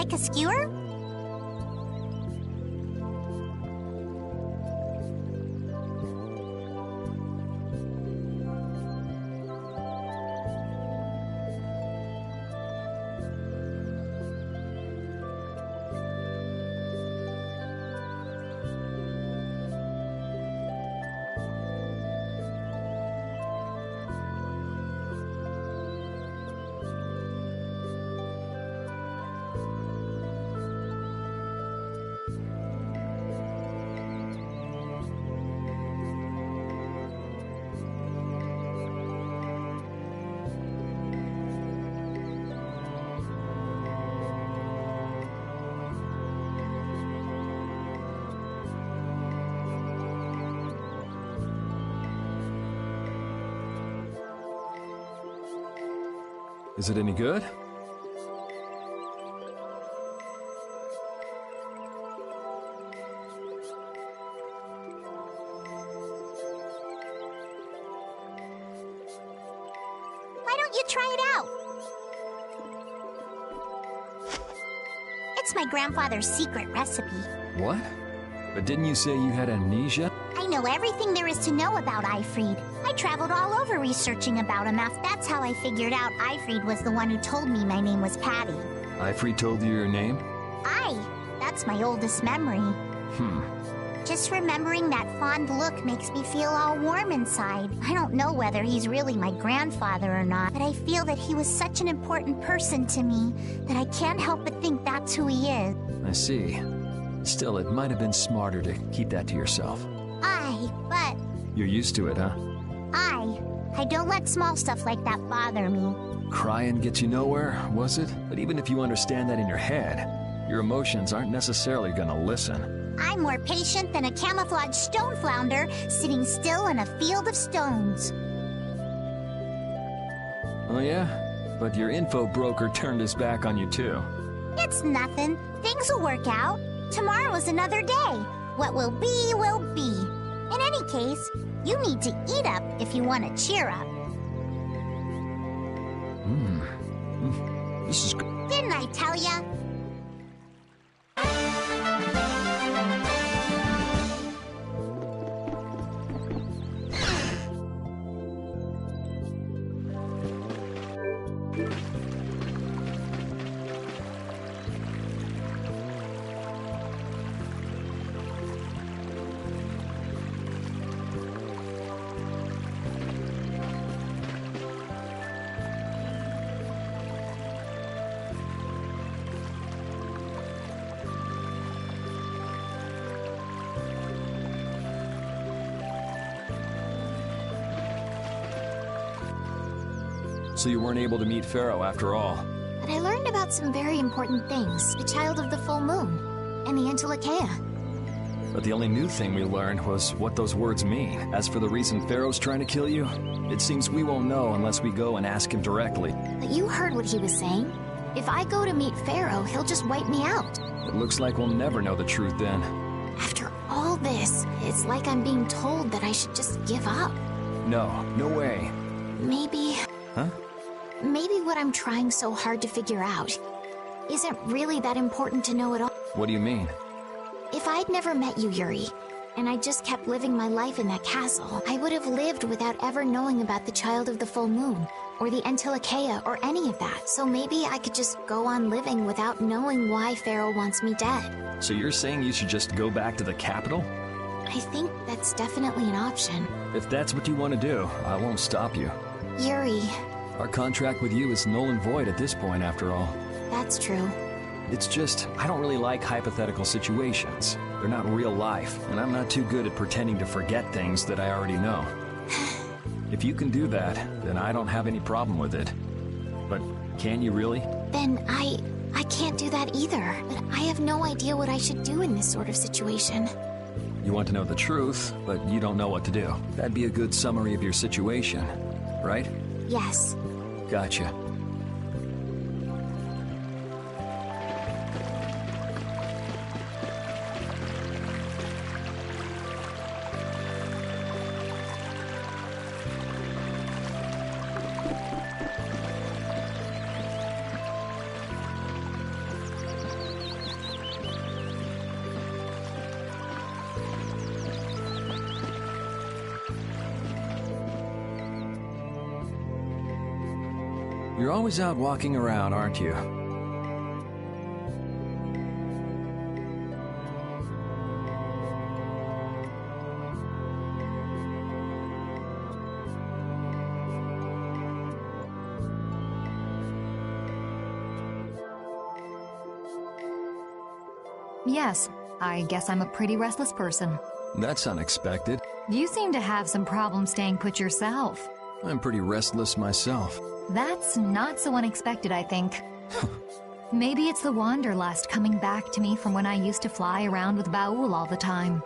like a skewer? Is it any good? Why don't you try it out? It's my grandfather's secret recipe. What? But didn't you say you had amnesia? I know everything there is to know about Ifrid. I traveled all over researching about him. That's how I figured out Ifrid was the one who told me my name was Patty. Ifrid told you your name? That's my oldest memory. Just remembering that fond look makes me feel all warm inside. I don't know whether he's really my grandfather or not, but I feel that he was such an important person to me that I can't help but think that's who he is. I see. Still, it might have been smarter to keep that to yourself. But... You're used to it, huh? I don't let small stuff like that bother me. Crying gets you nowhere, was it? But even if you understand that in your head, your emotions aren't necessarily gonna listen. I'm more patient than a camouflaged stone flounder sitting still in a field of stones. Oh yeah? But your info broker turned his back on you too. It's nothing. Things will work out. Tomorrow is another day. What will be, will be. In any case, you need to eat up if you want to cheer up. This is good. Didn't I tell ya? So you weren't able to meet Pharaoh after all. But I learned about some very important things. The Child of the Full Moon, and the Antilocheia. But the only new thing we learned was what those words mean. As for the reason Pharaoh's trying to kill you, it seems we won't know unless we go and ask him directly. But you heard what he was saying. If I go to meet Pharaoh, he'll just wipe me out. It looks like we'll never know the truth then. After all this, it's like I'm being told that I should just give up. No, no way. Maybe... Huh? Maybe what I'm trying so hard to figure out isn't really that important to know at all. What do you mean? If I'd never met you, Yuri, and I just kept living my life in that castle, I would have lived without ever knowing about the Child of the Full Moon, or the Antilocheia, or any of that. So maybe I could just go on living without knowing why Pharaoh wants me dead. So you're saying you should just go back to the capital? I think that's definitely an option. If that's what you want to do, I won't stop you. Yuri... Our contract with you is null and void at this point, after all. That's true. It's just, I don't really like hypothetical situations. They're not real life, and I'm not too good at pretending to forget things that I already know. If you can do that, then I don't have any problem with it. But can you really? Then I can't do that either. But I have no idea what I should do in this sort of situation. You want to know the truth, but you don't know what to do. That'd be a good summary of your situation, right? Yes. Gotcha. You're always out walking around, aren't you? Yes, I guess I'm a pretty restless person. That's unexpected. You seem to have some problems staying put yourself. I'm pretty restless myself. That's not so unexpected, I think. Maybe it's the wanderlust coming back to me from when I used to fly around with Baul all the time.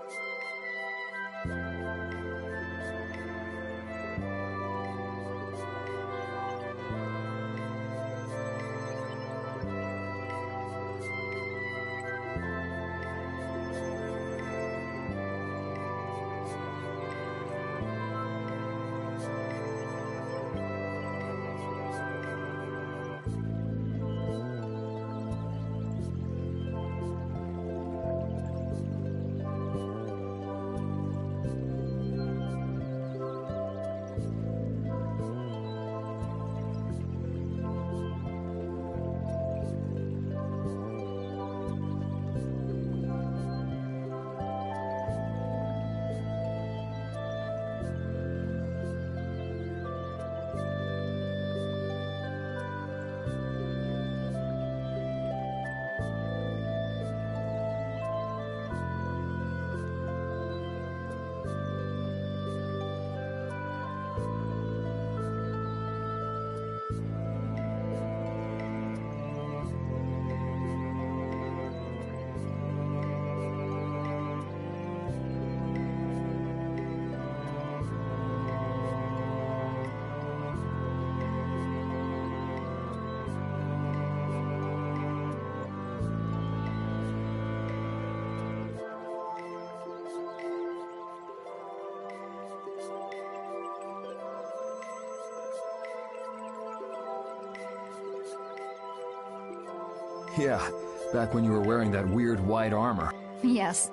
Yeah, back when you were wearing that weird white armor. Yes.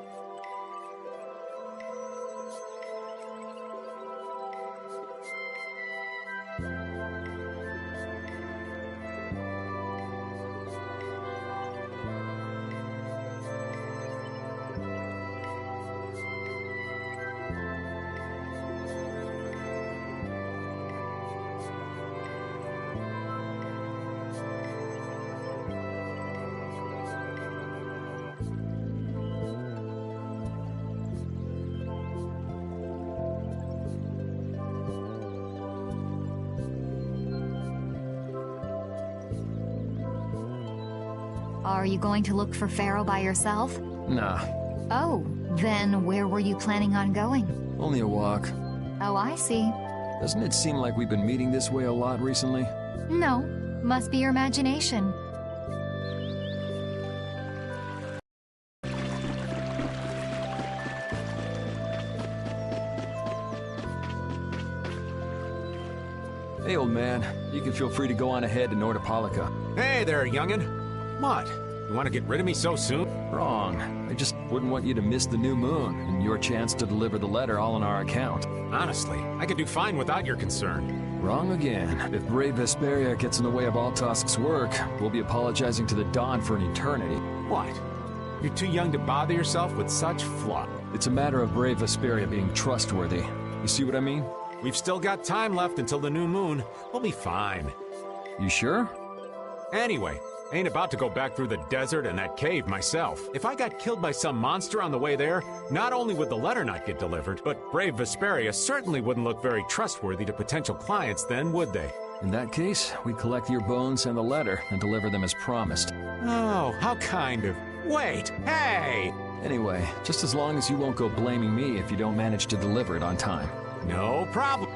Are you going to look for Pharaoh by yourself? Nah, Oh, then where were you planning on going? only a walk. Oh, I see. Doesn't it seem like we've been meeting this way a lot recently? No, must be your imagination. Hey, old man, you can feel free to go on ahead to Nordopolica. Hey there, youngin'. What? You want to get rid of me so soon? Wrong. I just wouldn't want you to miss the new moon and your chance to deliver the letter all on our account. Honestly, I could do fine without your concern. Wrong again. If brave Vesparia gets in the way of Altosk's work, we'll be apologizing to the Dawn for an eternity. What? You're too young to bother yourself with such fluff. It's a matter of brave Vesparia being trustworthy. You see what I mean? We've still got time left until the new moon. We'll be fine. You sure? Anyway, ain't about to go back through the desert and that cave myself. If I got killed by some monster on the way there, not only would the letter not get delivered, but brave Vesparia certainly wouldn't look very trustworthy to potential clients then, would they? In that case, we collect your bones and the letter and deliver them as promised. Oh, how kind of... Wait, hey! Anyway, just as long as you won't go blaming me if you don't manage to deliver it on time. No problem.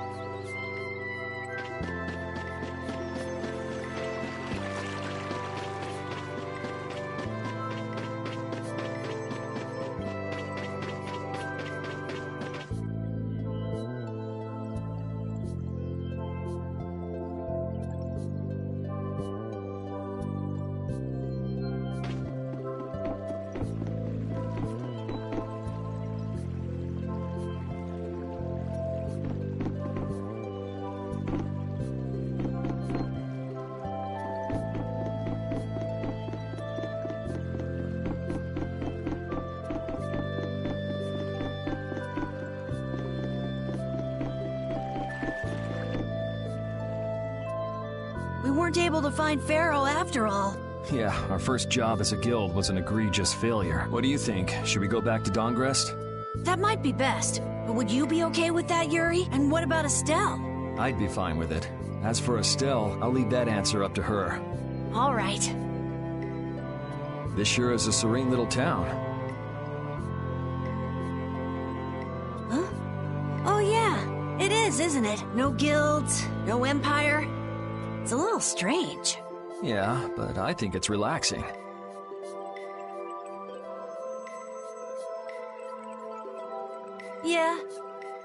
We weren't able to find Pharaoh after all. Yeah, our first job as a guild was an egregious failure. What do you think? Should we go back to Dongrest? That might be best. But would you be okay with that, Yuri? And what about Estelle? I'd be fine with it. As for Estelle, I'll leave that answer up to her. All right. This sure is a serene little town. Huh? Oh yeah, it is, isn't it? No guilds, no empire. It's a little strange. Yeah, but I think it's relaxing. Yeah,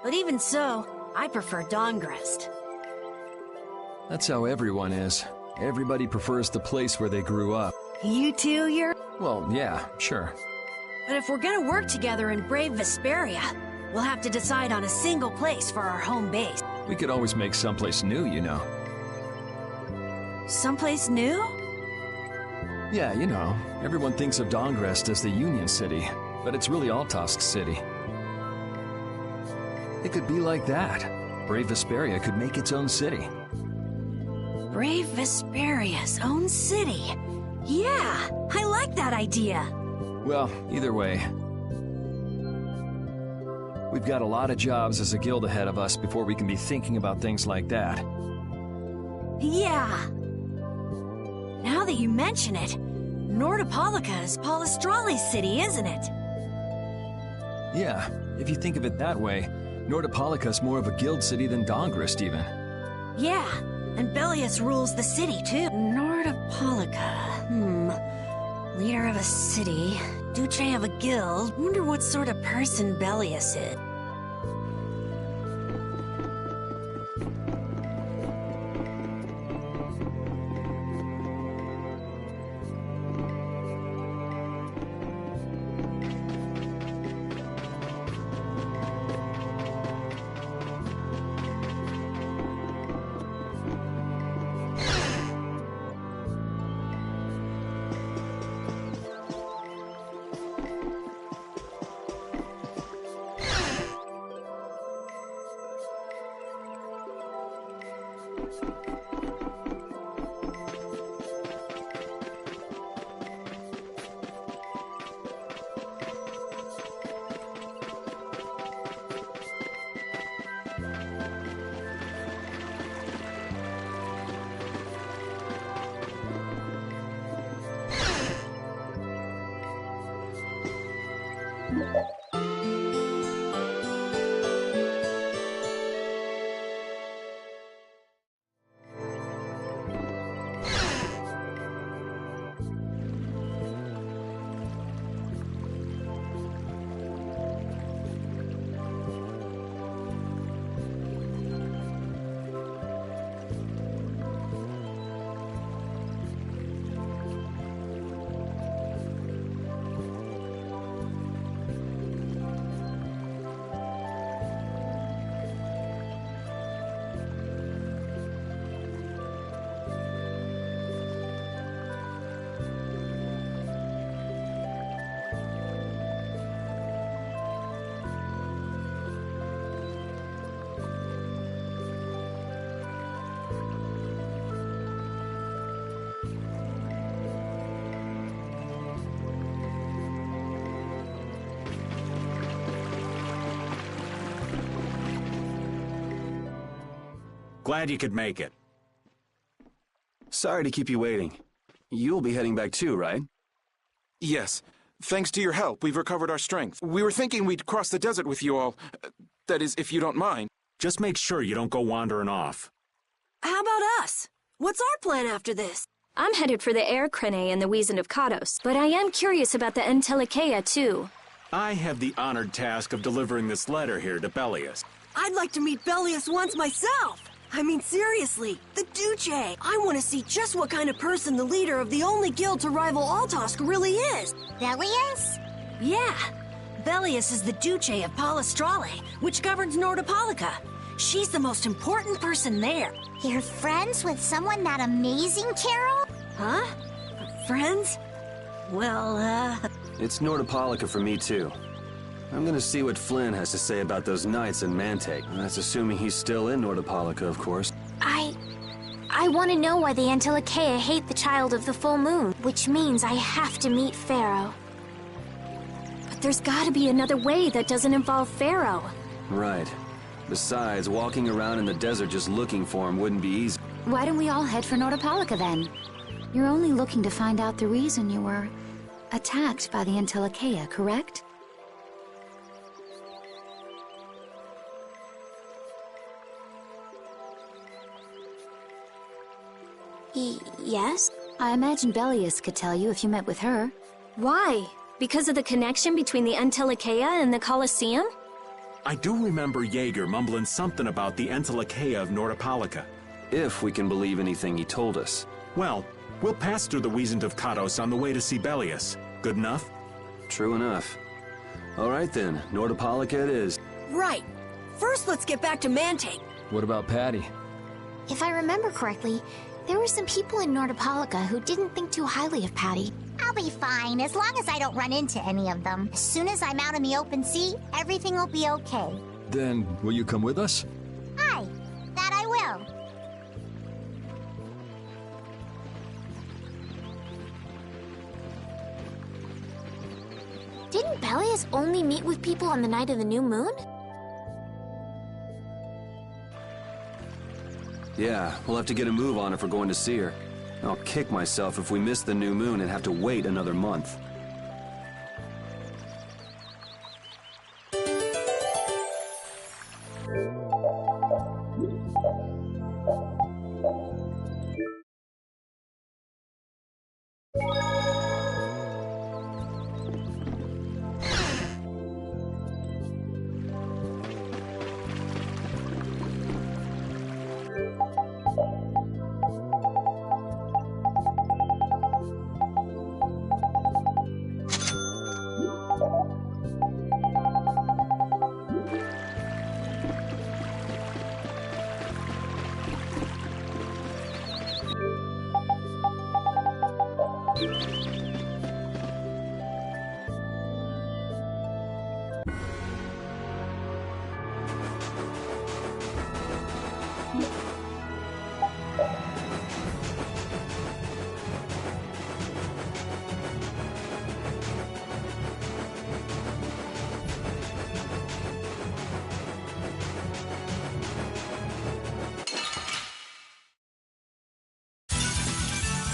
but even so, I prefer Dongrest. That's how everyone is. Everybody prefers the place where they grew up. You too, Yuri? Well, yeah, sure. But if we're gonna work together in brave Vesparia, we'll have to decide on a single place for our home base. We could always make someplace new, you know. Someplace new? Yeah, you know, everyone thinks of Dongrest as the Union City, but it's really Altosk City. It could be like that. Brave Vesparia could make its own city. Brave Vesparia's own city. Yeah, I like that idea. Well, either way, we've got a lot of jobs as a guild ahead of us before we can be thinking about things like that. Yeah. Now that you mention it, Nordopolica is Palestrale's city, isn't it? Yeah, if you think of it that way, Nordopolica's more of a guild city than Dongrest, even. Yeah, and Bellius rules the city, too. Nordopolica, leader of a city, Duce of a guild. Wonder what sort of person Bellius is. Glad you could make it. Sorry to keep you waiting. You'll be heading back too, right? Yes. Thanks to your help, we've recovered our strength. We were thinking we'd cross the desert with you all. That is, if you don't mind. Just make sure you don't go wandering off. How about us? What's our plan after this? I'm headed for the Air Crene and the Wizened of Kados, but I am curious about the Entelikeia, too. I have the honored task of delivering this letter here to Bellius. I'd like to meet Bellius once myself. I mean, seriously, the Duce. I want to see just what kind of person the leader of the only guild to rival Altosk really is. Bellius? Yeah. Bellius is the Duce of Palestrale, which governs Nordopolica. She's the most important person there. You're friends with someone that amazing, Carol? Huh? Friends? Well, It's Nordopolica for me too. I'm gonna see what Flynn has to say about those knights in Mantake. That's assuming he's still in Nordopolica, of course. I want to know why the Antilochea hate the child of the full moon, which means I have to meet Pharaoh. But there's gotta be another way that doesn't involve Pharaoh. Right. Besides, walking around in the desert just looking for him wouldn't be easy. Why don't we all head for Nordopolica then? You're only looking to find out the reason you were attacked by the Antilochea, correct? Yes? I imagine Belius could tell you if you met with her. Why? Because of the connection between the Antilochea and the Colosseum? I do remember Jaeger mumbling something about the Antilochea of Nordopolica. If we can believe anything he told us. Well, we'll pass through the Wiesent of Kados on the way to see Belius. Good enough? True enough. All right then, Nordopolica it is. Right. First, let's get back to Mantake. What about Patty? If I remember correctly, there were some people in Nordopolica who didn't think too highly of Patty. I'll be fine, as long as I don't run into any of them. As soon as I'm out in the open sea, everything will be okay. Then, will you come with us? Aye, that I will. Didn't Belius only meet with people on the night of the new moon? Yeah, we'll have to get a move on if we're going to see her. I'll kick myself if we miss the new moon and have to wait another month.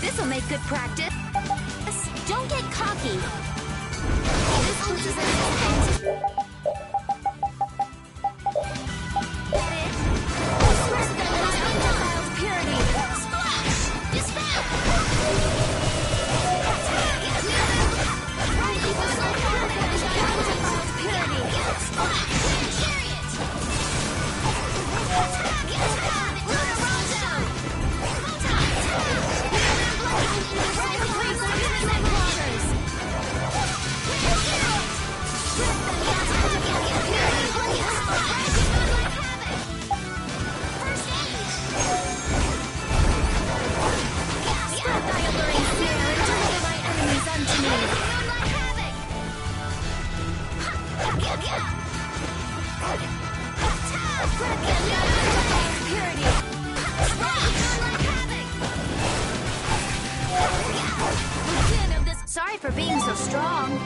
This'll make good practice. Don't get cocky. This puts us in the end. Sorry for being so strong.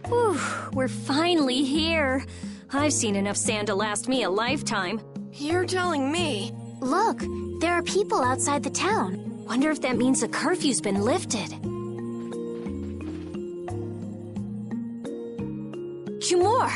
Whew, we're finally here. I've seen enough sand to last me a lifetime. You're telling me. Look, there are people outside the town. Wonder if that means the curfew's been lifted. Humor!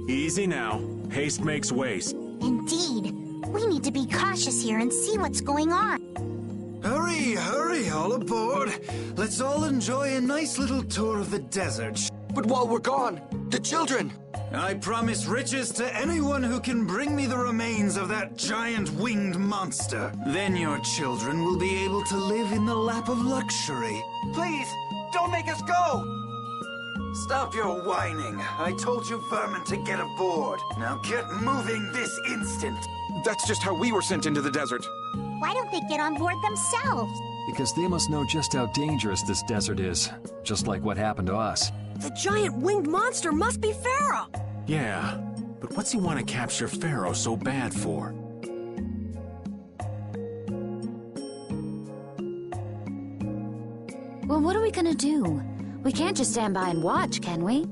Easy now. Haste makes waste. Indeed. We need to be cautious here and see what's going on. Hurry, hurry, all aboard. Let's all enjoy a nice little tour of the desert. But while we're gone, the children! I promise riches to anyone who can bring me the remains of that giant winged monster. Then your children will be able to live in the lap of luxury. Please, don't make us go! Stop your whining. I told you vermin to get aboard. Now get moving this instant. That's just how we were sent into the desert. Why don't they get on board themselves? Because they must know just how dangerous this desert is, just like what happened to us. The giant winged monster must be Pharaoh! Yeah, but what's he want to capture Pharaoh so bad for? Well, what are we gonna do? We can't just stand by and watch, can we?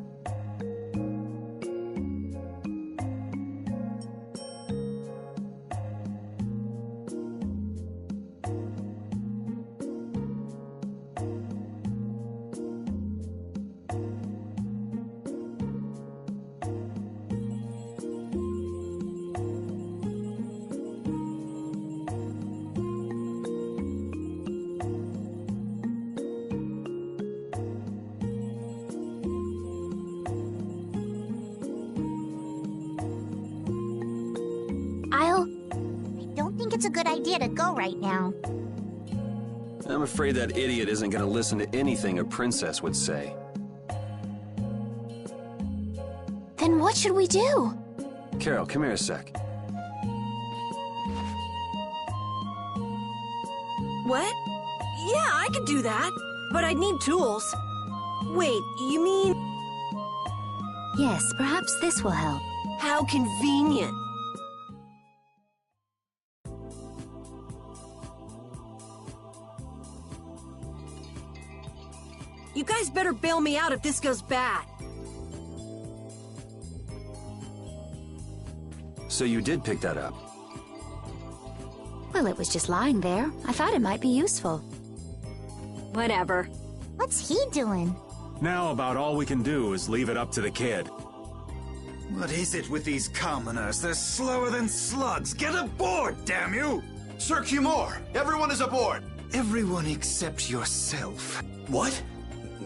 It's a good idea to go right now. I'm afraid that idiot isn't gonna listen to anything a princess would say. Then what should we do? Carol, come here a sec. What? Yeah, I could do that. But I'd need tools. Wait, you mean... Yes, perhaps this will help. How convenient. You guys better bail me out if this goes bad. So you did pick that up? Well, it was just lying there. I thought it might be useful. Whatever. What's he doing? Now about all we can do is leave it up to the kid. What is it with these commoners? They're slower than slugs. Get aboard, damn you! Sir Cumore, everyone is aboard. Everyone except yourself. What?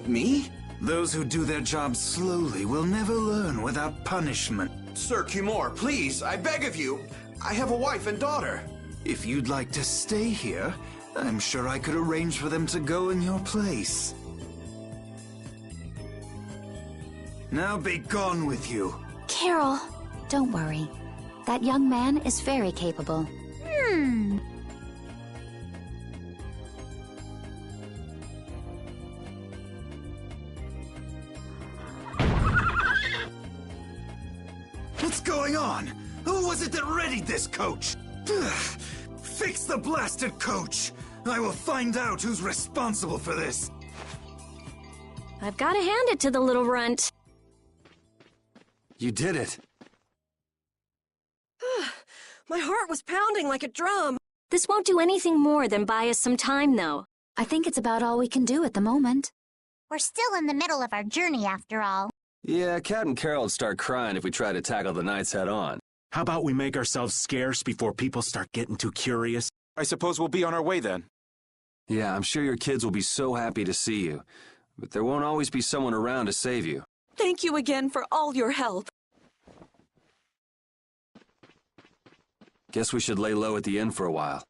Me? Those who do their jobs slowly will never learn without punishment. Sir Cumore, please, I beg of you. I have a wife and daughter. If you'd like to stay here, I'm sure I could arrange for them to go in your place. Now be gone with you. Carol, don't worry. That young man is very capable. What's going on? Who was it that readied this coach? Fix the blasted coach! I will find out who's responsible for this. I've got to hand it to the little runt. You did it. My heart was pounding like a drum. This won't do anything more than buy us some time, though. I think it's about all we can do at the moment. We're still in the middle of our journey, after all. Yeah, Cat and Carol would start crying if we tried to tackle the knights head on. How about we make ourselves scarce before people start getting too curious? I suppose we'll be on our way then. Yeah, I'm sure your kids will be so happy to see you. But there won't always be someone around to save you. Thank you again for all your help. Guess we should lay low at the inn for a while.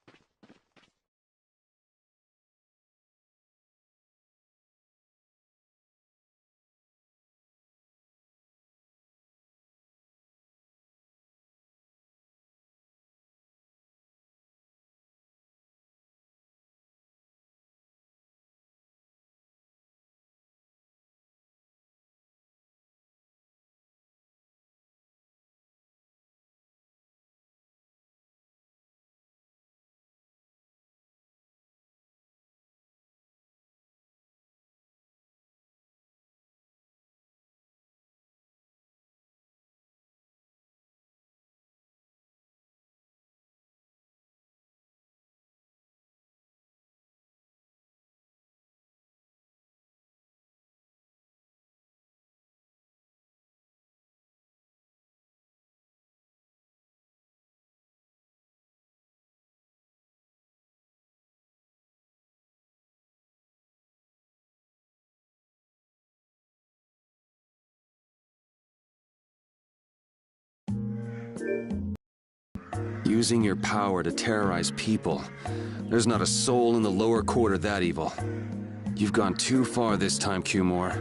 Using your power to terrorize people. There's not a soul in the lower quarter that evil. You've gone too far this time, Cumore.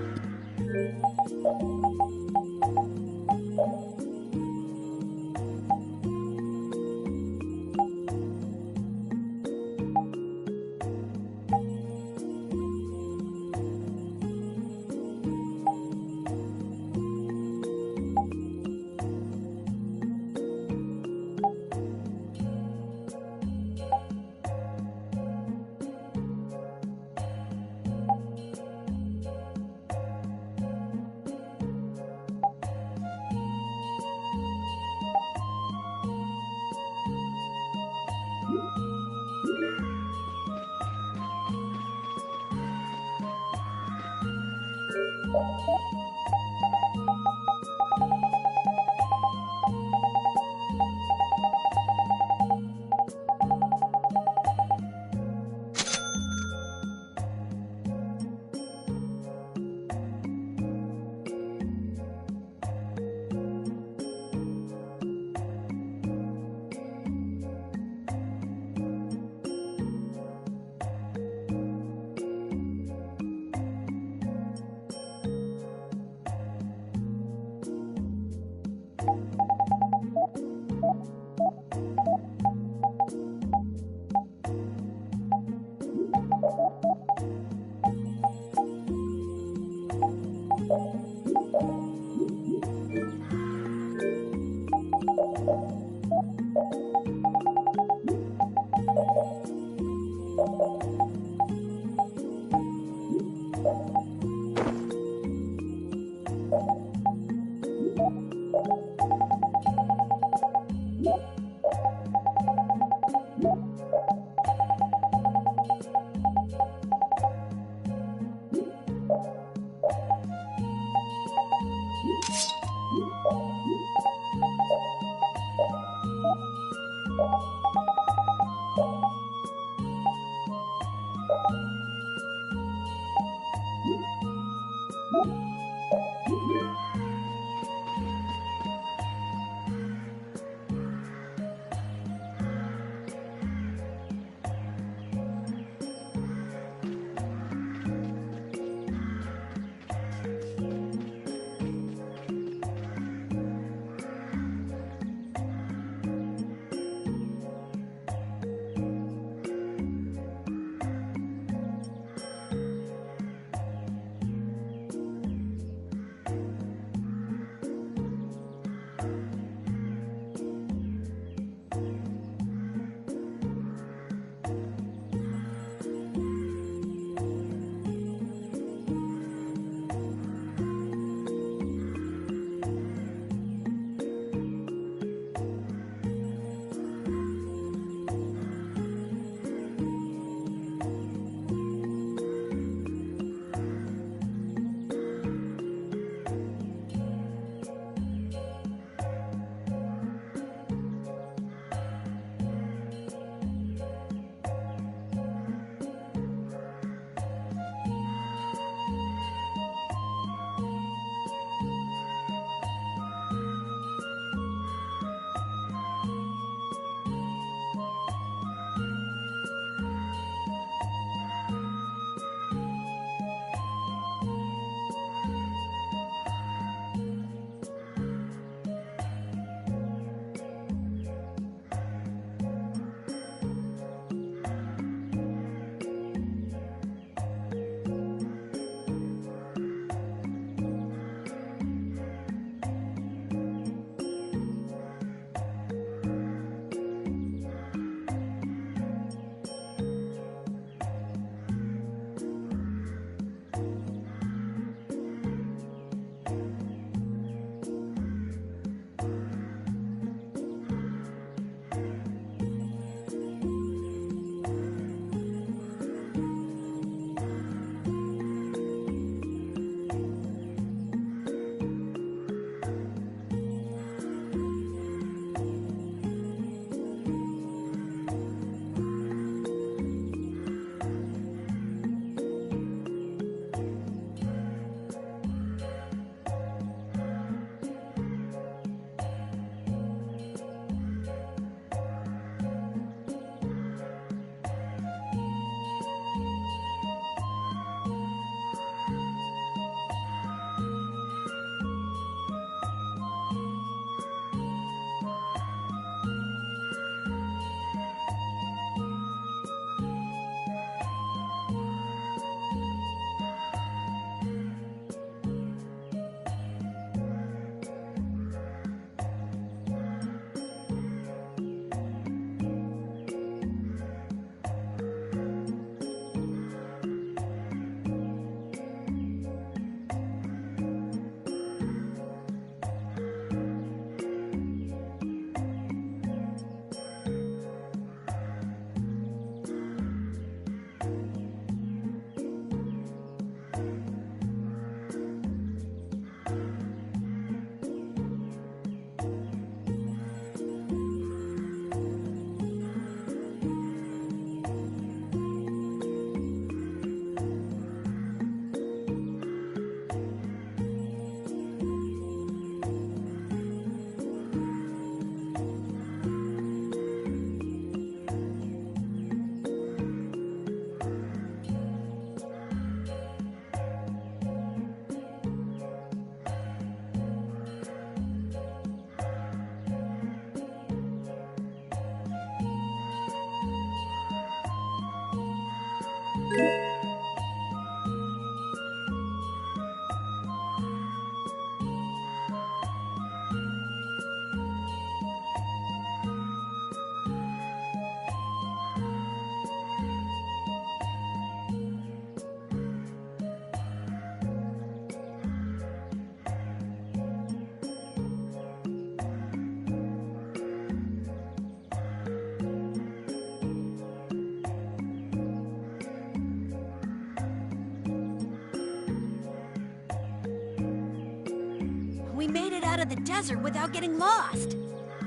We made it out of the desert without getting lost.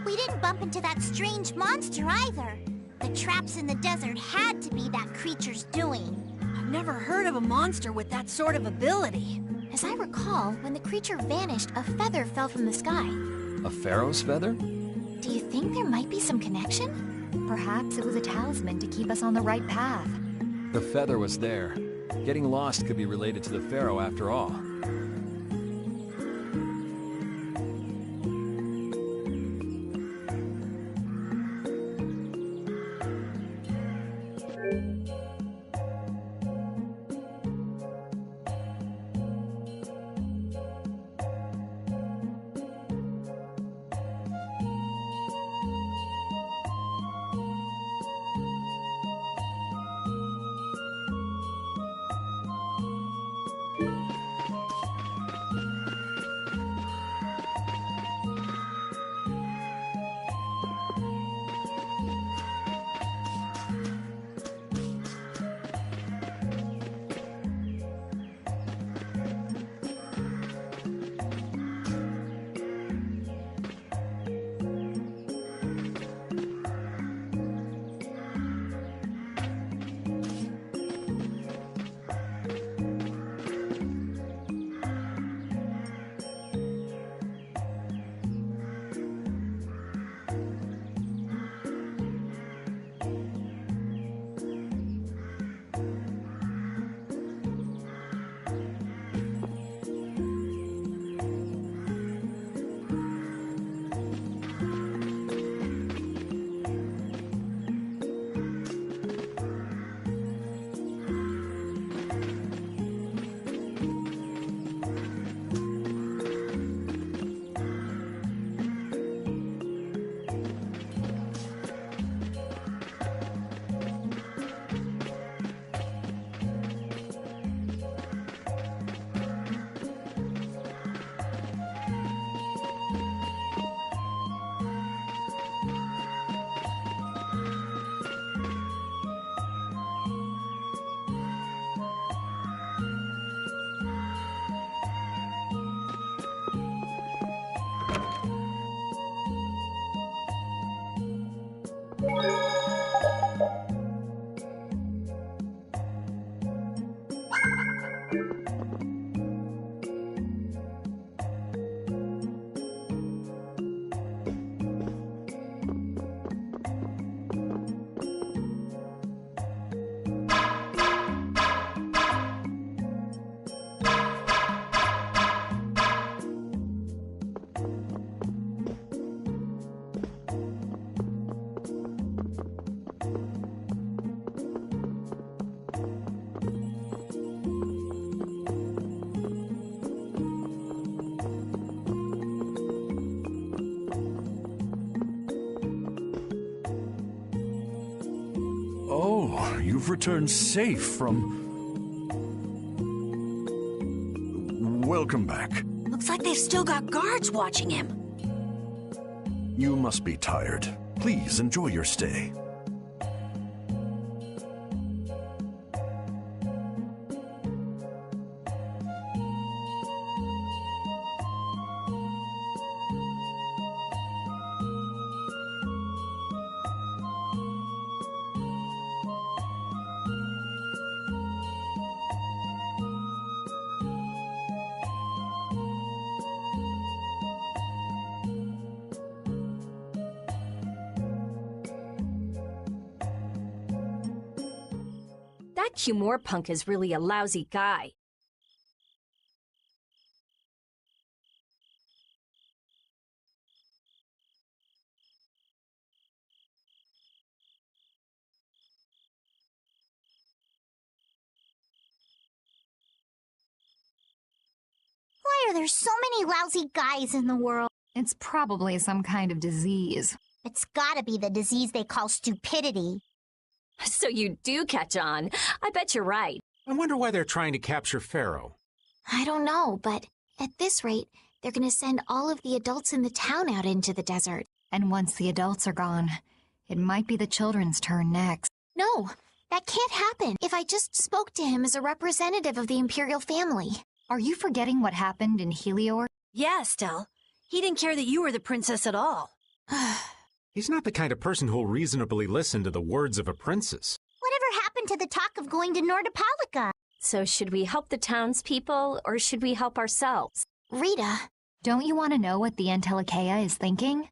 We didn't bump into that strange monster either. The traps in the desert had to be that creature's doing. I've never heard of a monster with that sort of ability. As I recall, when the creature vanished, a feather fell from the sky. A pharaoh's feather? Do you think there might be some connection? Perhaps it was a talisman to keep us on the right path. The feather was there. Getting lost could be related to the pharaoh after all. Oh, you've returned safe from... Welcome back. Looks like they've still got guards watching him. You must be tired. Please enjoy your stay. That Cumore punk is really a lousy guy. wonder there's so many lousy guys in the world. It's probably some kind of disease. It's gotta be the disease they call stupidity. So you do catch on. I bet you're right. I wonder why they're trying to capture Pharaoh. I don't know, but at this rate, they're gonna send all of the adults in the town out into the desert. And once the adults are gone, it might be the children's turn next. No, that can't happen. If I just spoke to him as a representative of the Imperial family. Are you forgetting what happened in Helior? Yeah, Estelle. He didn't care that you were the princess at all. He's not the kind of person who'll reasonably listen to the words of a princess. Whatever happened to the talk of going to Nordopolica? So should we help the townspeople, or should we help ourselves? Rita. Don't you want to know what the Entelekea is thinking?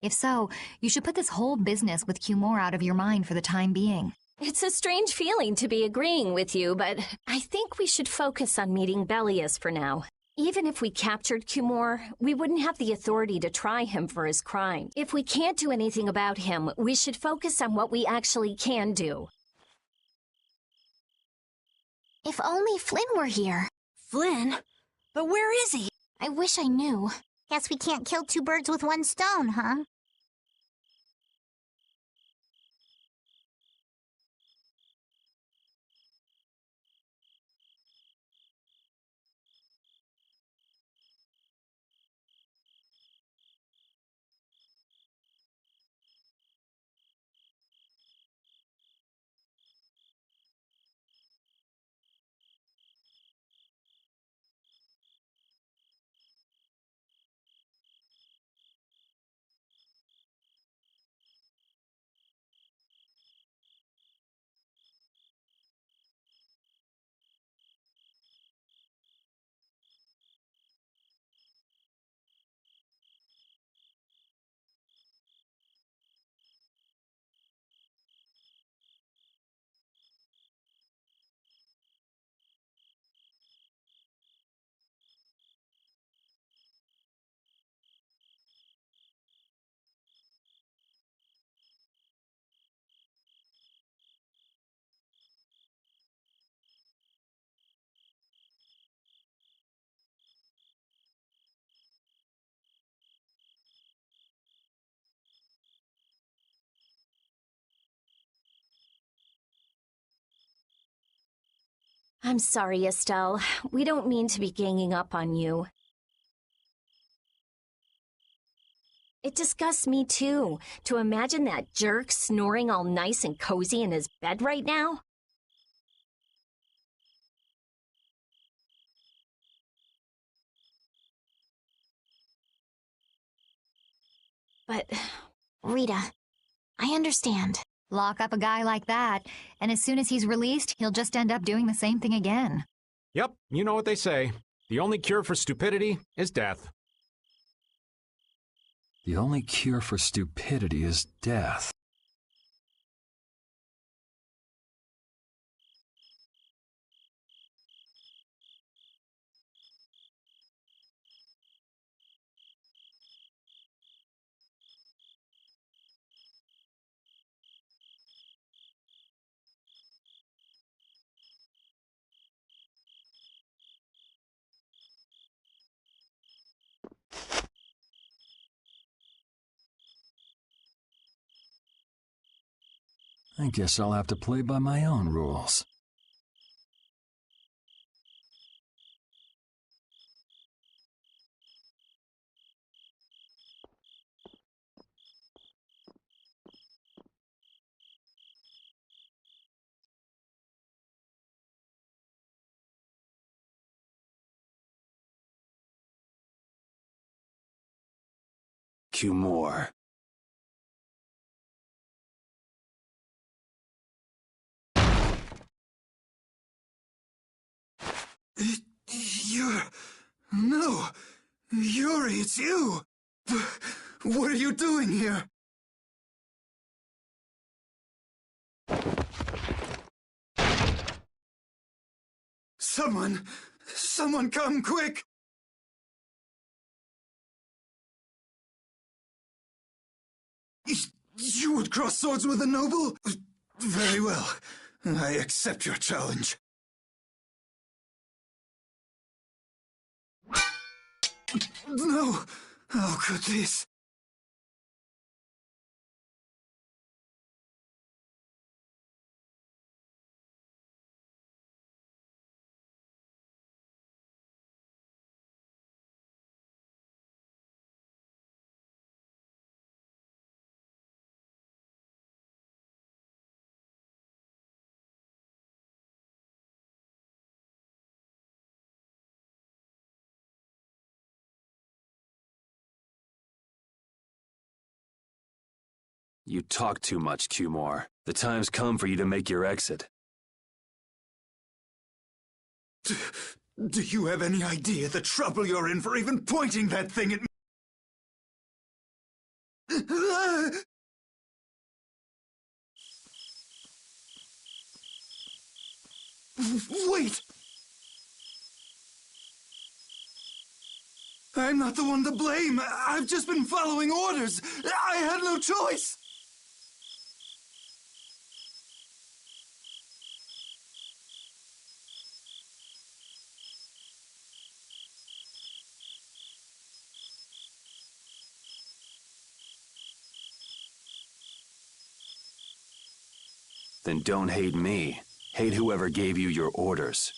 If so, you should put this whole business with Cumore out of your mind for the time being. It's a strange feeling to be agreeing with you, but I think we should focus on meeting Bellius for now. Even if we captured Cumore, we wouldn't have the authority to try him for his crime. If we can't do anything about him, we should focus on what we actually can do. If only Flynn were here. Flynn? But where is he? I wish I knew. Guess we can't kill two birds with one stone, huh? I'm sorry, Estelle. We don't mean to be ganging up on you. It disgusts me, too, to imagine that jerk snoring all nice and cozy in his bed right now. But... Rita, I understand. Lock up a guy like that, and as soon as he's released, he'll just end up doing the same thing again. Yep, you know what they say. The only cure for stupidity is death. The only cure for stupidity is death. I guess I'll have to play by my own rules. Cumore. No! Yuri, it's you! What are you doing here? Someone come quick! You would cross swords with a noble? Very well. I accept your challenge. No! How could this? You talk too much, Cumore. The time's come for you to make your exit. Do you have any idea the trouble you're in for even pointing that thing at me? Wait! I'm not the one to blame. I've just been following orders. I had no choice. Then don't hate me. Hate whoever gave you your orders.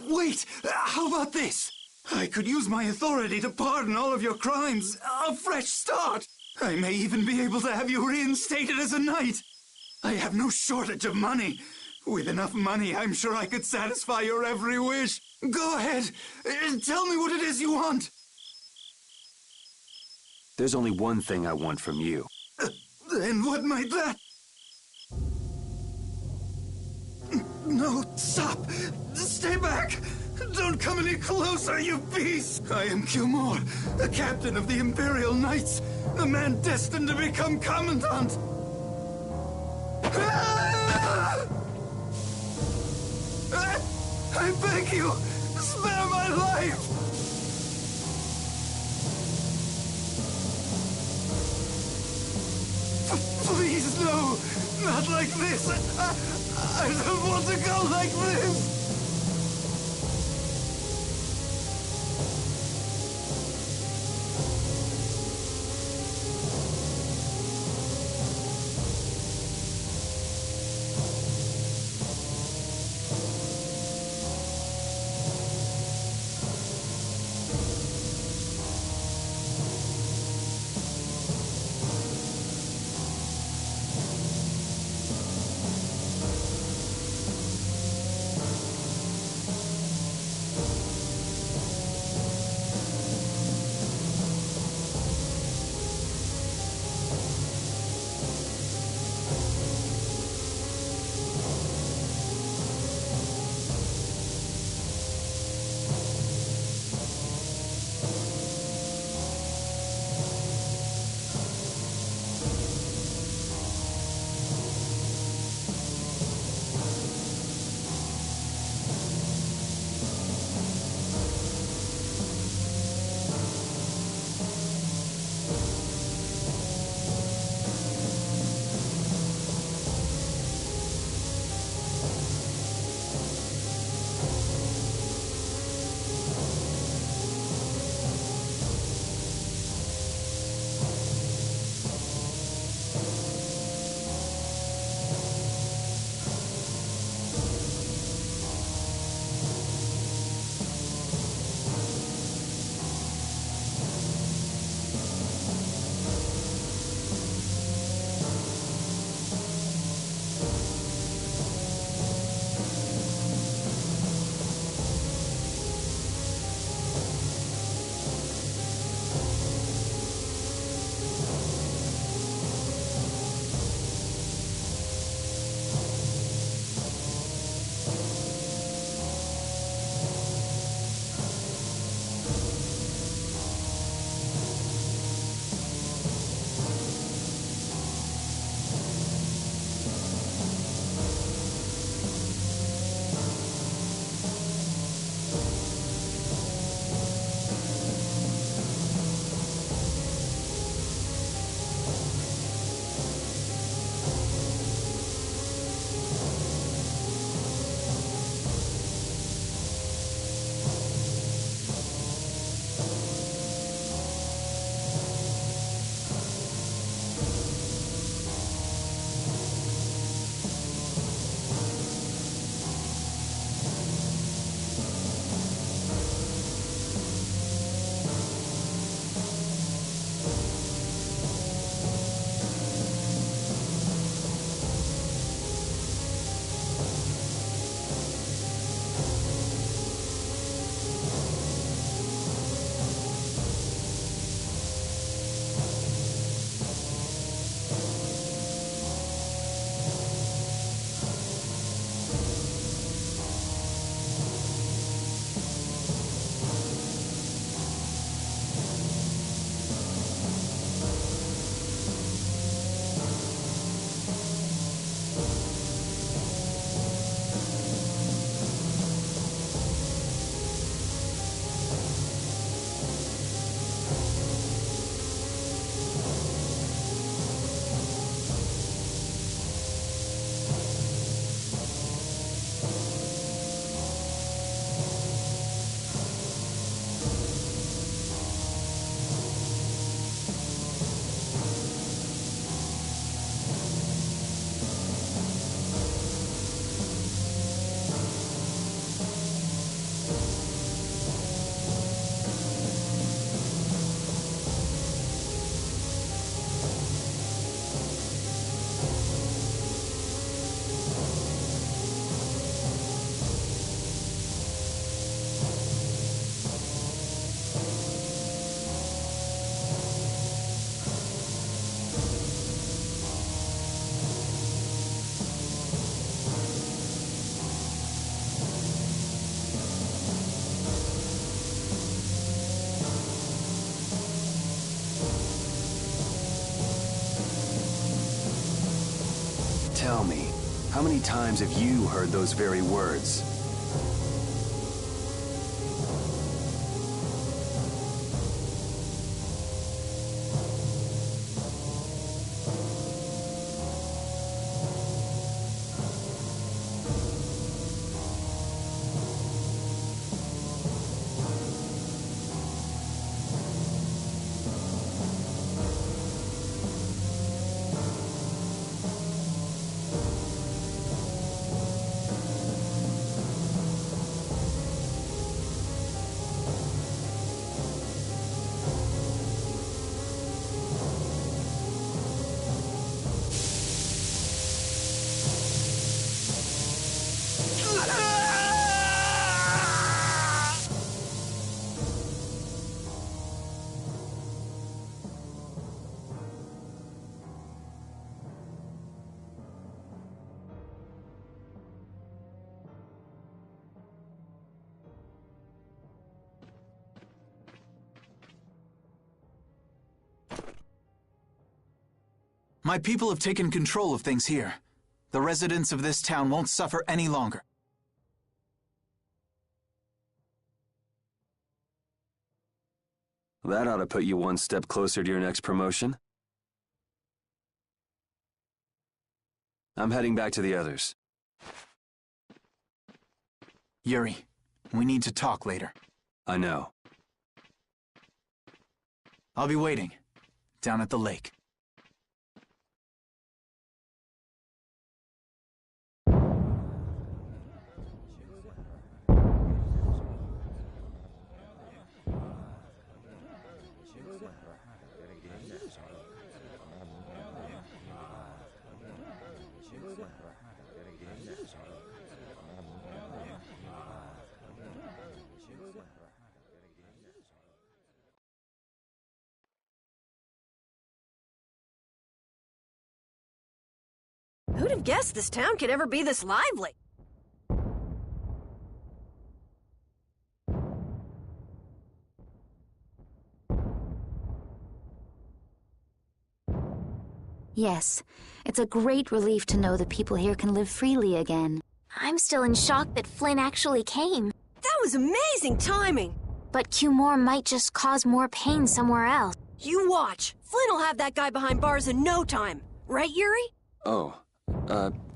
Wait! How about this? I could use my authority to pardon all of your crimes. A fresh start! I may even be able to have you reinstated as a knight. I have no shortage of money. With enough money, I'm sure I could satisfy your every wish. Go ahead. Tell me what it is you want. There's only one thing I want from you. Then what might that... No, stop! Stay back! Don't come any closer, you beast! I am Cumore, the captain of the Imperial Knights, the man destined to become Commandant! I beg you, spare my life! Please, no! Not like this! I don't want to go like this! Tell me, how many times have you heard those very words? My people have taken control of things here. The residents of this town won't suffer any longer. That ought to put you one step closer to your next promotion. I'm heading back to the others. Yuri, we need to talk later. I know. I'll be waiting, down at the lake. Who'd have guessed this town could ever be this lively? Yes, it's a great relief to know the people here can live freely again. I'm still in shock that Flynn actually came. That was amazing timing! But Cumore might just cause more pain somewhere else. You watch! Flynn will have that guy behind bars in no time. Right, Yuri? Oh,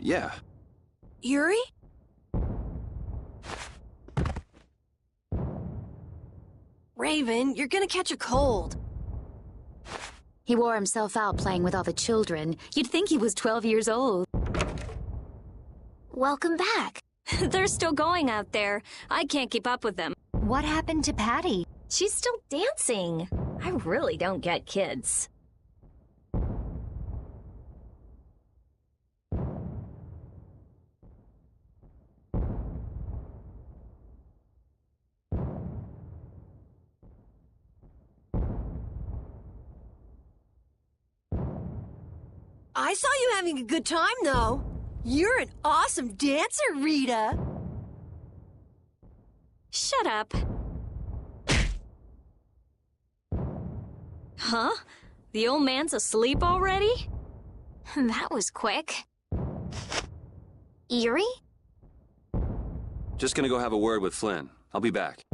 yeah. Yuri? Raven, you're gonna catch a cold. He wore himself out playing with all the children. You'd think he was 12 years old. Welcome back. They're still going out there. I can't keep up with them. What happened to Patty? She's still dancing. I really don't get kids. I saw you having a good time, though. You're an awesome dancer, Rita. Shut up. Huh? The old man's asleep already? That was quick. Yuri? Just gonna go have a word with Flynn. I'll be back.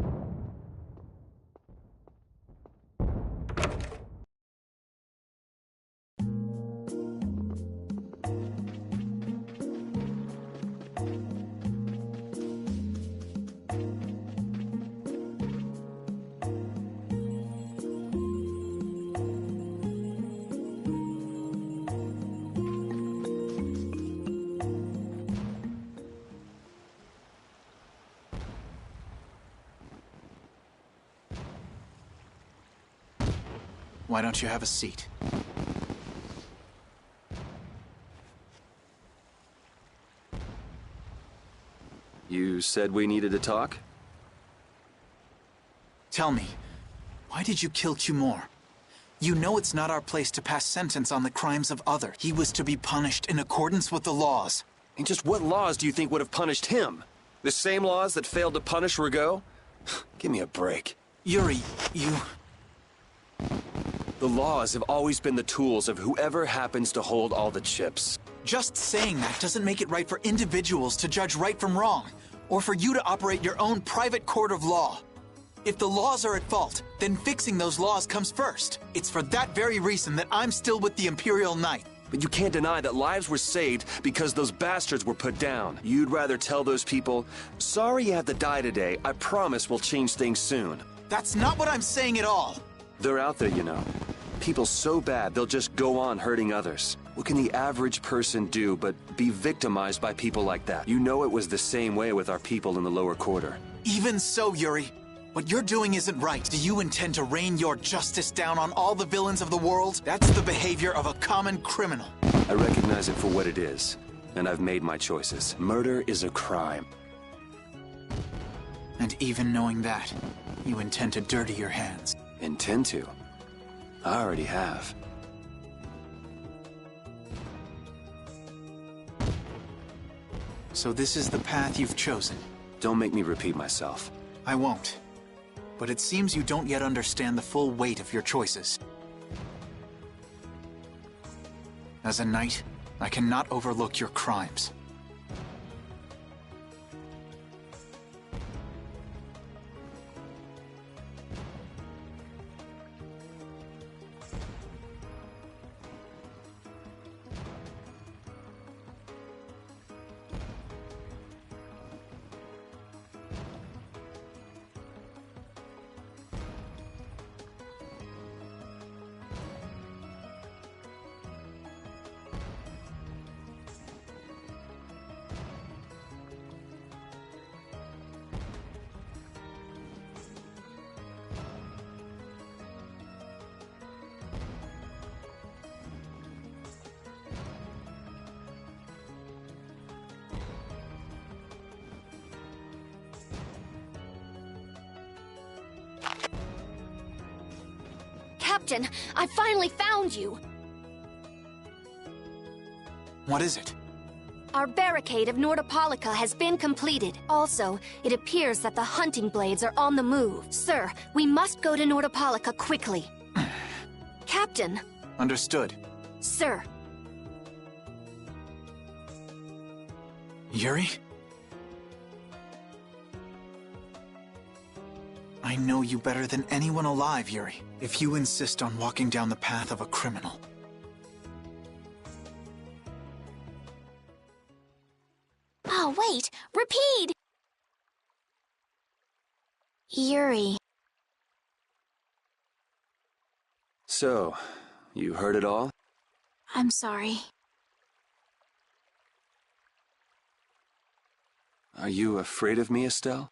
Why don't you have a seat? You said we needed to talk? Tell me, why did you kill Cumore? You know it's not our place to pass sentence on the crimes of others. He was to be punished in accordance with the laws. And just what laws do you think would have punished him? The same laws that failed to punish Rigaud? Give me a break. Yuri, you... The laws have always been the tools of whoever happens to hold all the chips. Just saying that doesn't make it right for individuals to judge right from wrong, or for you to operate your own private court of law. If the laws are at fault, then fixing those laws comes first. It's for that very reason that I'm still with the Imperial Knight. But you can't deny that lives were saved because those bastards were put down. You'd rather tell those people, sorry you had to die today, I promise we'll change things soon. That's not what I'm saying at all. They're out there, you know. People so bad, they'll just go on hurting others. What can the average person do but be victimized by people like that? You know it was the same way with our people in the lower quarter. Even so, Yuri, what you're doing isn't right. Do you intend to rain your justice down on all the villains of the world? That's the behavior of a common criminal. I recognize it for what it is, and I've made my choices. Murder is a crime. And even knowing that, you intend to dirty your hands. Intend to? I already have. So this is the path you've chosen. Don't make me repeat myself. I won't. But it seems you don't yet understand the full weight of your choices. As a knight, I cannot overlook your crimes. Captain, I finally found you! What is it? Our barricade of Nordopolica has been completed. Also, it appears that the hunting blades are on the move. Sir, we must go to Nordopolica quickly. Captain! Understood. Sir. Yuri? I know you better than anyone alive, Yuri. If you insist on walking down the path of a criminal. Oh, wait! Repeat! Yuri. So, you heard it all? I'm sorry. Are you afraid of me, Estelle?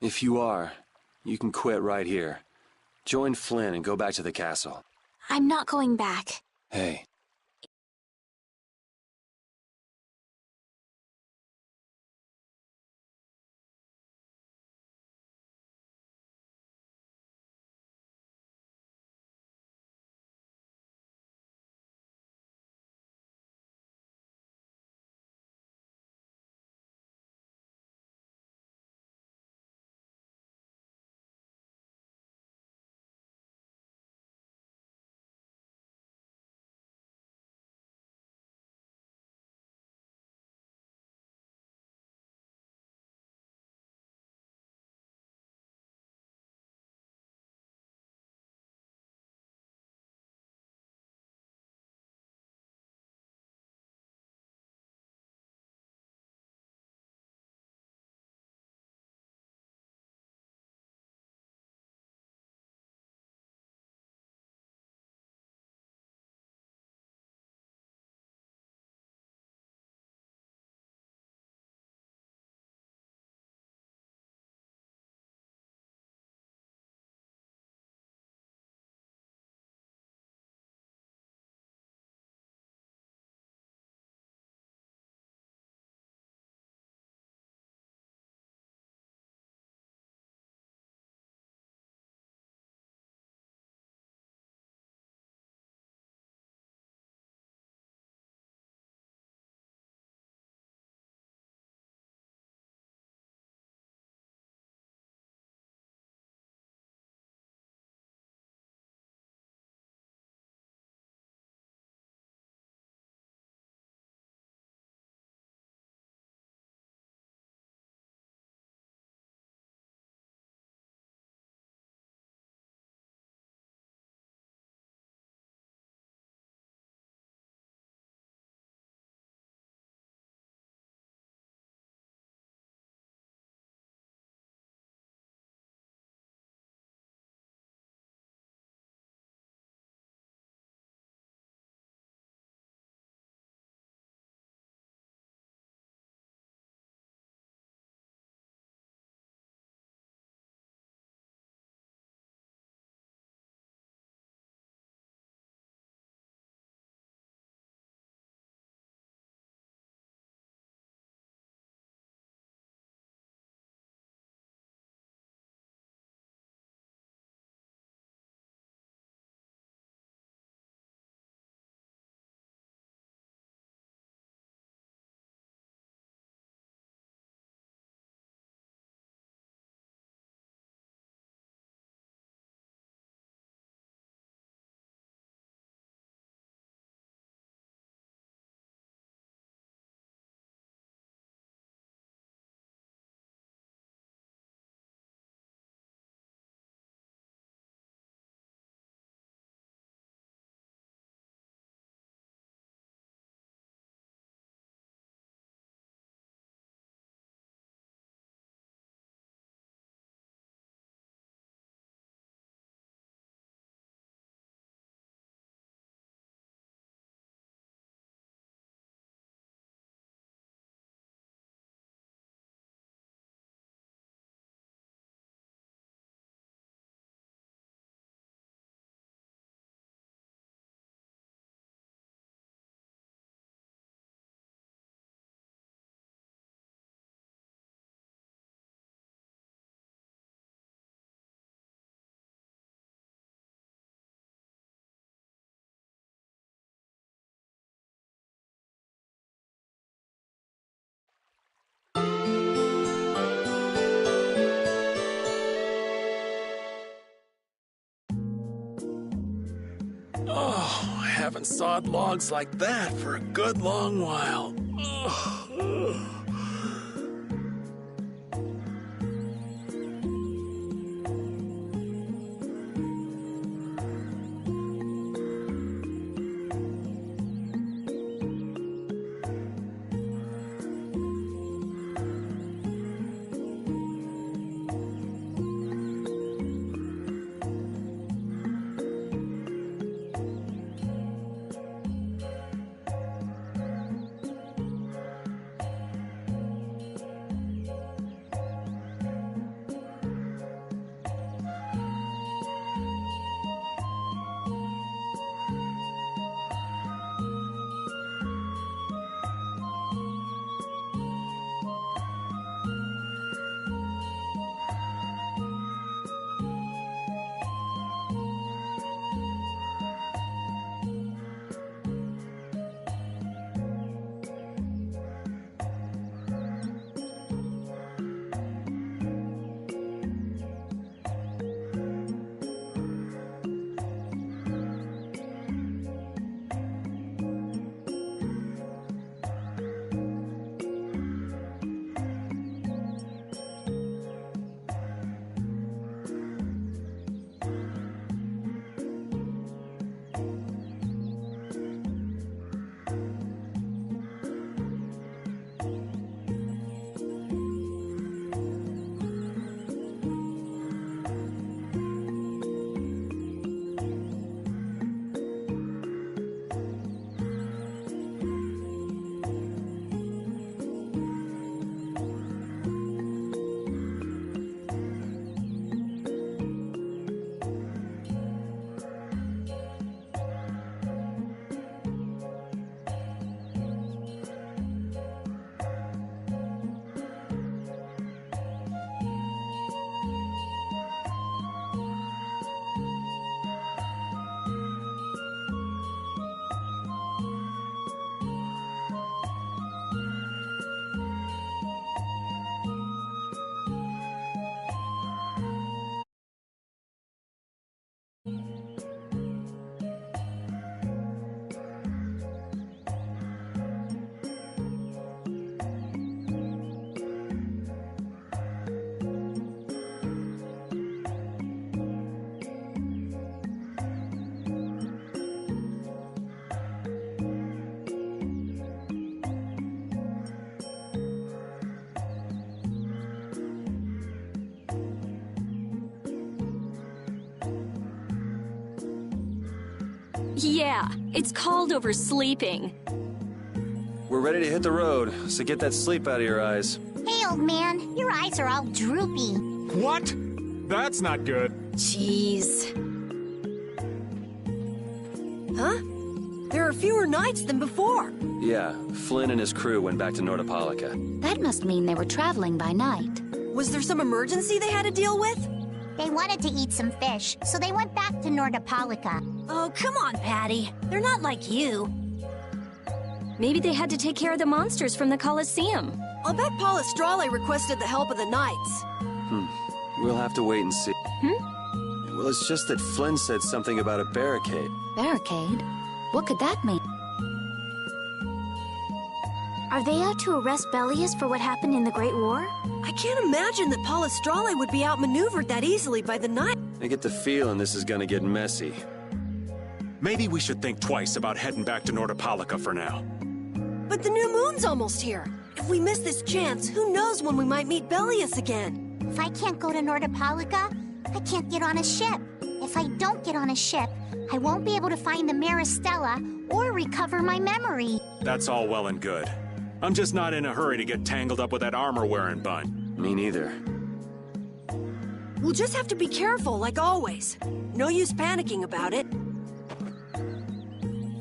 If you are, you can quit right here. Join Flynn and go back to the castle. I'm not going back. Hey. Oh, I haven't sawed logs like that for a good long while. Ugh. Yeah, it's called oversleeping. We're ready to hit the road, so get that sleep out of your eyes. Hey, old man, your eyes are all droopy. What? That's not good. Jeez. Huh? There are fewer nights than before. Yeah, Flynn and his crew went back to Nordopolica. That must mean they were traveling by night. Was there some emergency they had to deal with? They wanted to eat some fish, so they went back to Nordopolica. Oh, come on, Patty. They're not like you. Maybe they had to take care of the monsters from the Colosseum. I'll bet Paul Estrale requested the help of the Knights. We'll have to wait and see. Hmm? Well, it's just that Flynn said something about a barricade. Barricade? What could that mean? Are they out to arrest Bellius for what happened in the Great War? I can't imagine that Paul Estrale would be outmaneuvered that easily by the Knights. I get the feeling this is gonna get messy. Maybe we should think twice about heading back to Nordopolica for now. But the new moon's almost here. If we miss this chance, who knows when we might meet Bellius again? If I can't go to Nordopolica, I can't get on a ship. If I don't get on a ship, I won't be able to find the Maristella or recover my memory. That's all well and good. I'm just not in a hurry to get tangled up with that armor-wearing bun. Me neither. We'll just have to be careful, like always. No use panicking about it.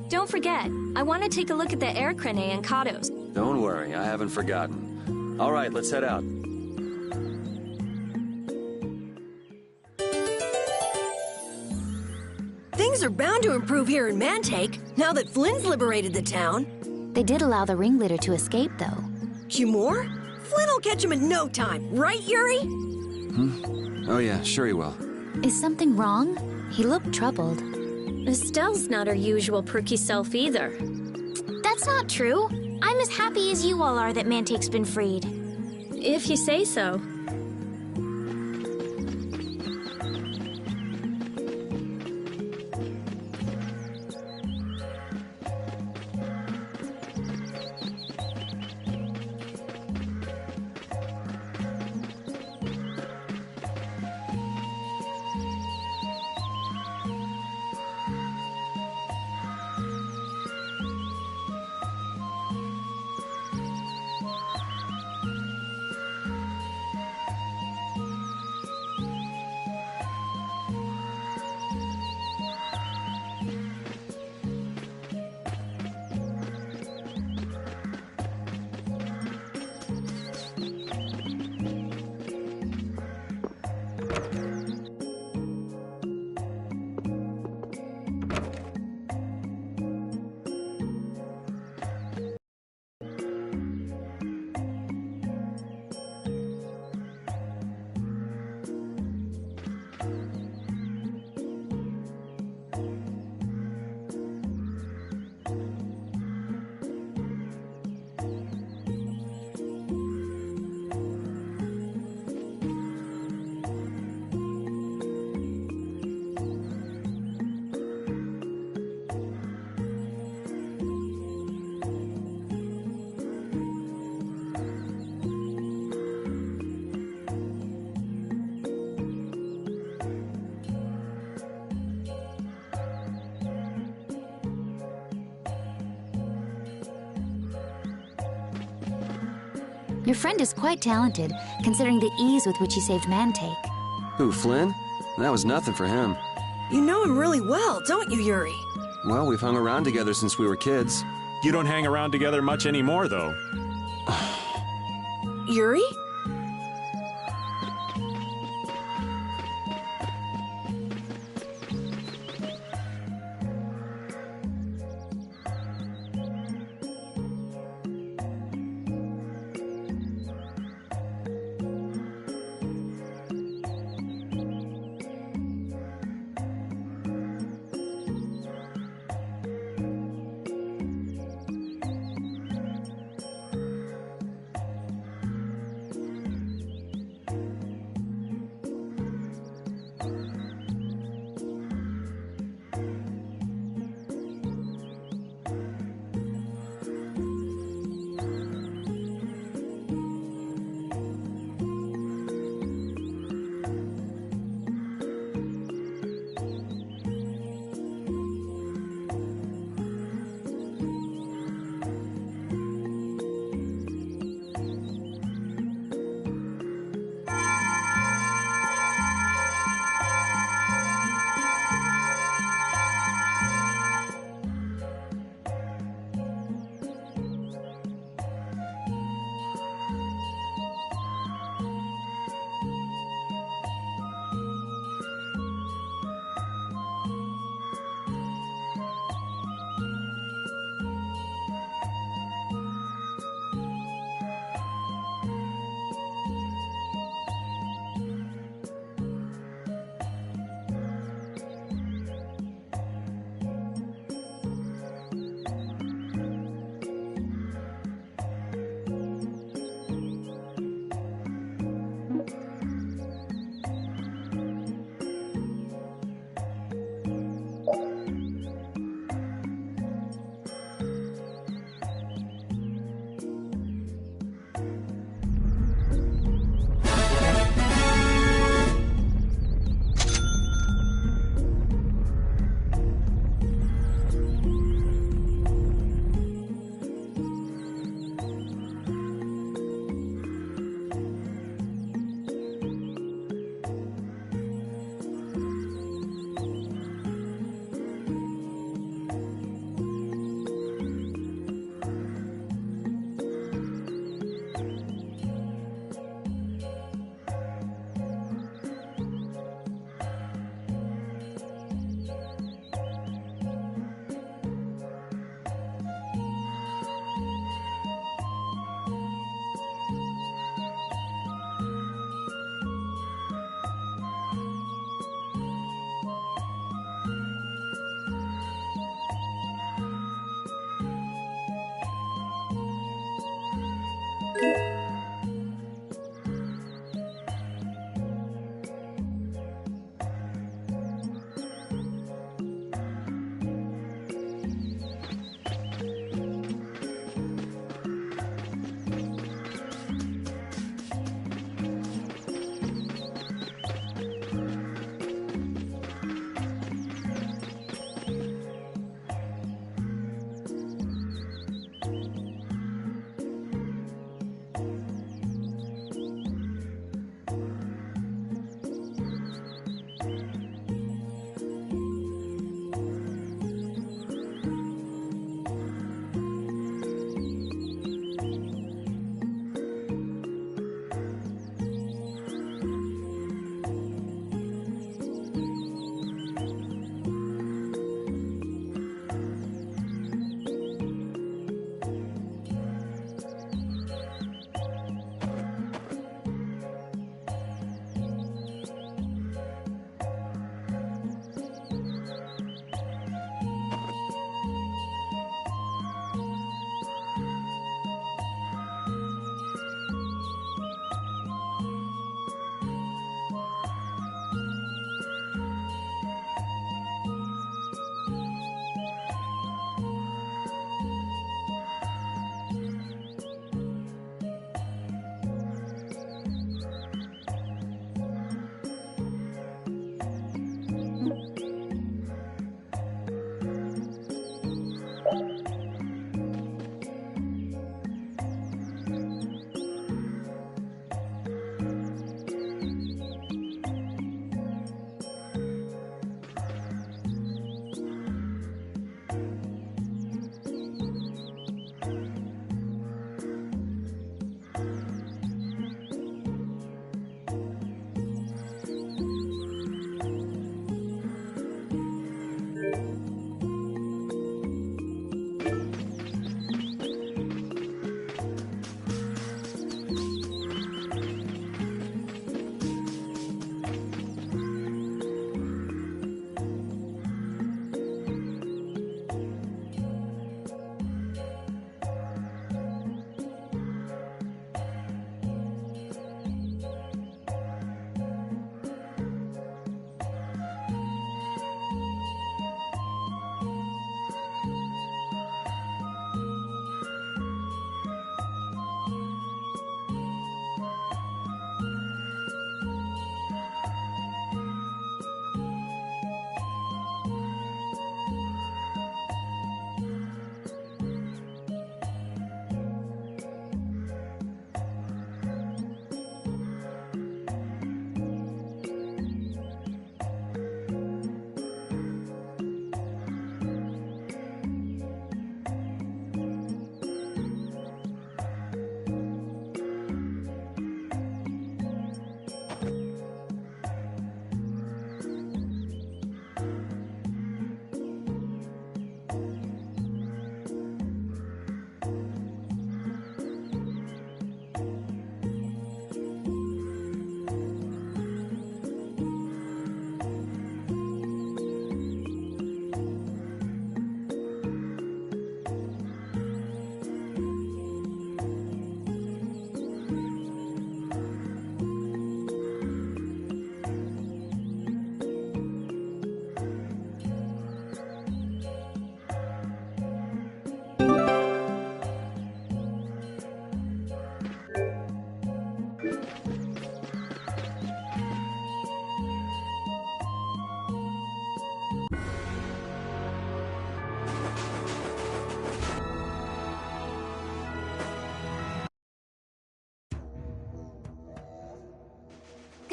Don't forget, I want to take a look at the air crane and Kados. Don't worry, I haven't forgotten. All right, let's head out. Things are bound to improve here in Mantake, now that Flynn's liberated the town. They did allow the ringleader to escape, though. Cumore? Flynn will catch him in no time, right, Yuri? Oh yeah, sure he will. Is something wrong? He looked troubled. Estelle's not her usual perky self either. That's not true. I'm as happy as you all are that Mantake's been freed. If you say so. Your friend is quite talented, considering the ease with which he saved Mantake. Who, Flynn? That was nothing for him. You know him really well, don't you, Yuri? Well, we've hung around together since we were kids. You don't hang around together much anymore, though. Yuri?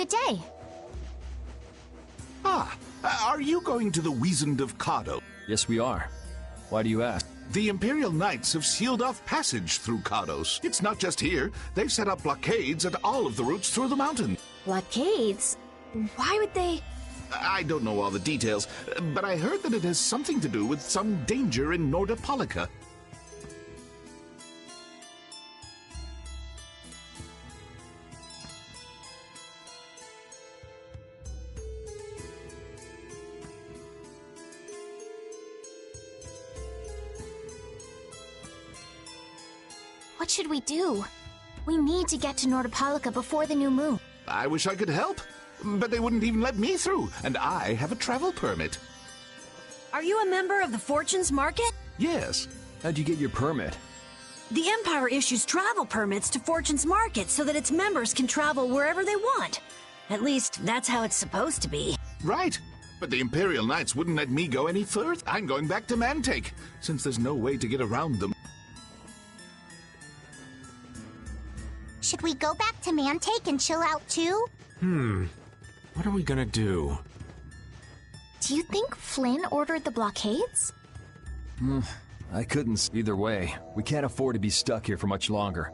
Good day. Ah, are you going to the Wizened of Kado? Yes, we are. Why do you ask? The Imperial Knights have sealed off passage through Kados. It's not just here. They've set up blockades at all of the routes through the mountain. Blockades? Why would they... I don't know all the details, but I heard that it has something to do with some danger in Nordopolica. What should we do? We need to get to Nordopolica before the new moon. I wish I could help, but they wouldn't even let me through, and I have a travel permit. Are you a member of the Fortunes Market? Yes. How'd you get your permit? The Empire issues travel permits to Fortune's Market so that its members can travel wherever they want. At least, that's how it's supposed to be. Right. But the Imperial Knights wouldn't let me go any further. I'm going back to Mantake, since there's no way to get around them. Should we go back to Mantake and chill out too? What are we gonna do? Do you think Flynn ordered the blockades? I couldn't. Either way, we can't afford to be stuck here for much longer.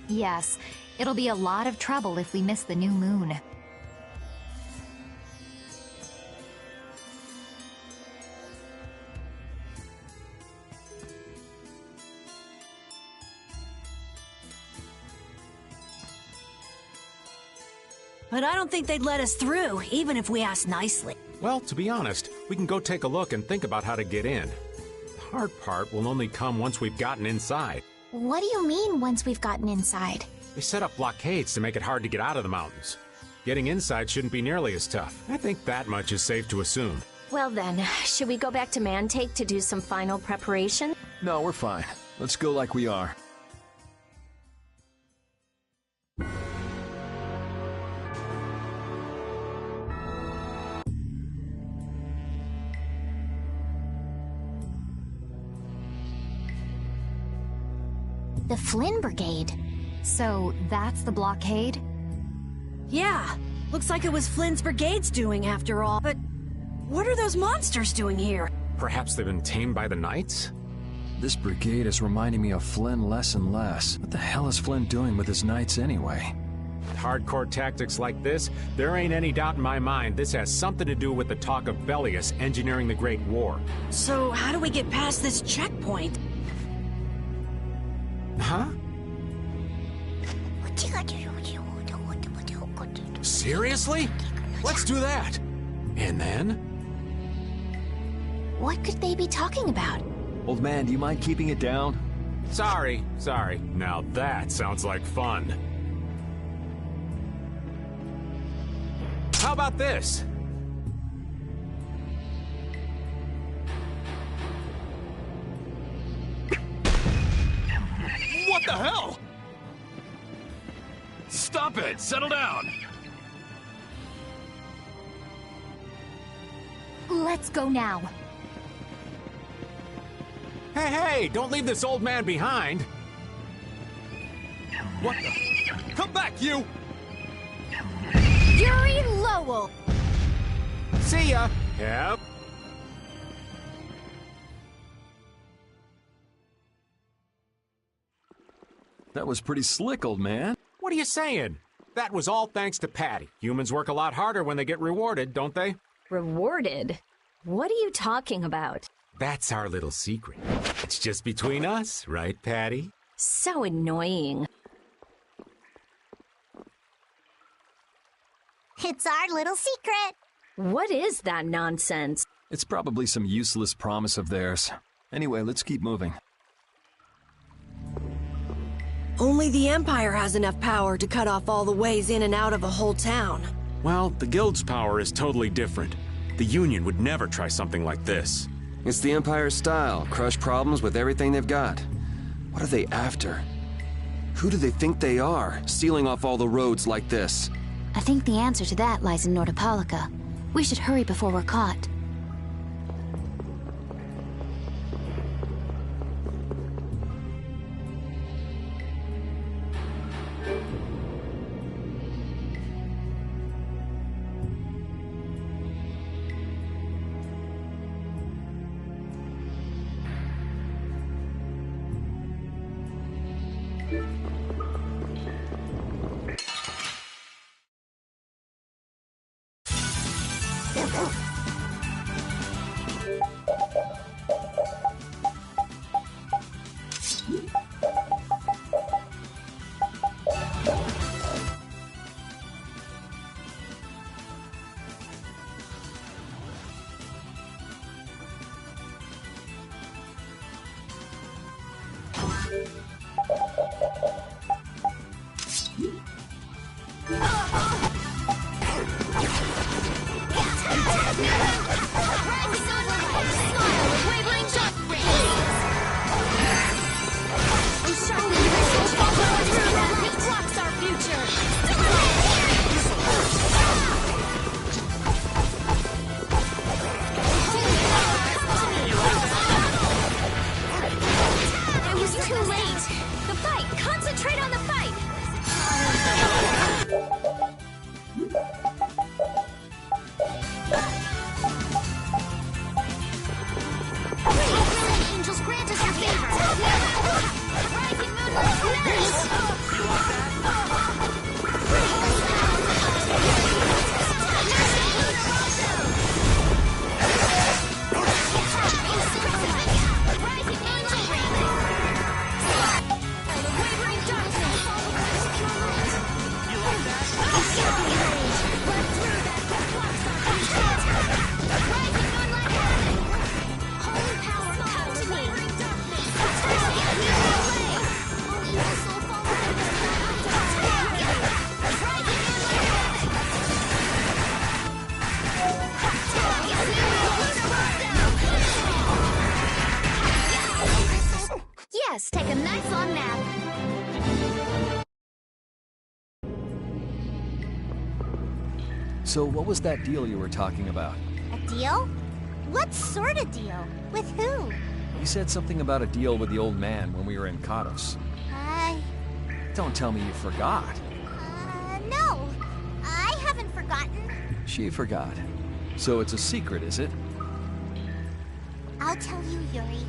Yes, it'll be a lot of trouble if we miss the new moon. But I don't think they'd let us through, even if we asked nicely. Well, to be honest, we can go take a look and think about how to get in. The hard part will only come once we've gotten inside. What do you mean, once we've gotten inside? They set up blockades to make it hard to get out of the mountains. Getting inside shouldn't be nearly as tough. I think that much is safe to assume. Well then, should we go back to Mantake to do some final preparation? No, we're fine. Let's go like we are. The Flynn Brigade. So that's the blockade? Yeah, looks like it was Flynn's brigade's doing after all. But what are those monsters doing here? Perhaps they've been tamed by the Knights? This brigade is reminding me of Flynn less and less. What the hell is Flynn doing with his knights anyway? With hardcore tactics like this, there ain't any doubt in my mind this has something to do with the talk of Bellius engineering the Great War. So how do we get past this checkpoint? Huh? Seriously? Let's do that. And then? What could they be talking about? Old man, do you mind keeping it down? Sorry. Now that sounds like fun. How about this? What the hell? Stop it! Settle down! Let's go now. Hey, don't leave this old man behind. What the? Come back, you! Yuri Lowell! See ya! Yep. That was pretty slick, old man. What are you saying? That was all thanks to Patty. Humans work a lot harder when they get rewarded, don't they? Rewarded? What are you talking about? That's our little secret. It's just between us, right, Patty? So annoying. It's our little secret. What is that nonsense? It's probably some useless promise of theirs. Anyway, let's keep moving. Only the Empire has enough power to cut off all the ways in and out of a whole town. Well, the Guild's power is totally different. The Union would never try something like this. It's the Empire's style. Crush problems with everything they've got. What are they after? Who do they think they are, sealing off all the roads like this? I think the answer to that lies in Nordopolica. We should hurry before we're caught. Yes, take a nice long nap. So what was that deal you were talking about? A deal? What sort of deal? With who? You said something about a deal with the old man when we were in Kados. Don't tell me you forgot. No. I haven't forgotten. She forgot. So it's a secret, is it? I'll tell you, Yuri,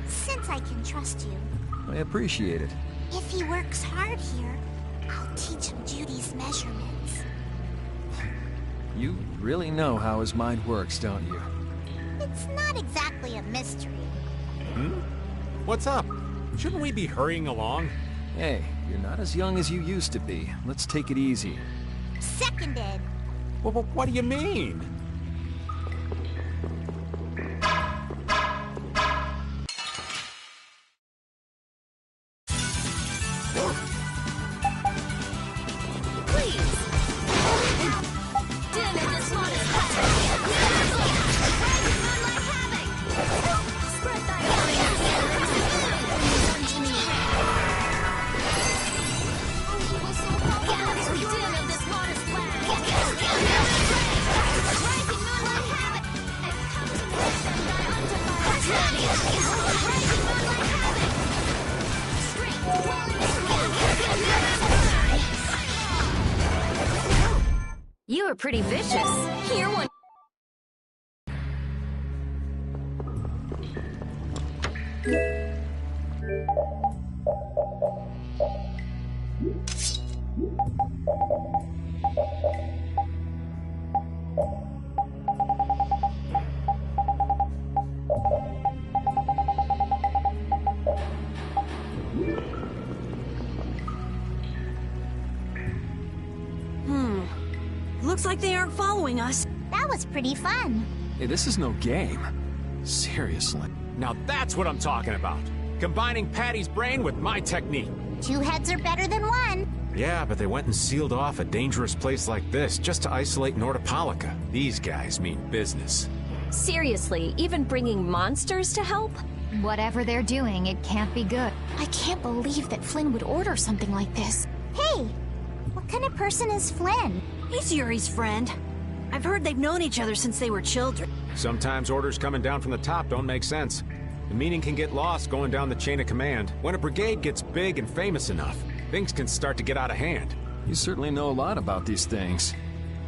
since I can trust you. I appreciate it. If he works hard here, I'll teach him Judy's measurements. You really know how his mind works, don't you? It's not exactly a mystery. What's up? Shouldn't we be hurrying along? Hey, you're not as young as you used to be. Let's take it easy. Seconded. Well, what do you mean? You were pretty vicious. Here one. Looks like they aren't following us. That was pretty fun. Hey, this is no game. Seriously. Now that's what I'm talking about. Combining Patty's brain with my technique. 2 heads are better than 1. Yeah, but they went and sealed off a dangerous place like this just to isolate Nordopolica. These guys mean business. Seriously, even bringing monsters to help? Whatever they're doing, it can't be good. I can't believe that Flynn would order something like this. Hey, what kind of person is Flynn? He's Yuri's friend. I've heard they've known each other since they were children. Sometimes orders coming down from the top don't make sense. The meaning can get lost going down the chain of command. When a brigade gets big and famous enough, things can start to get out of hand. You certainly know a lot about these things.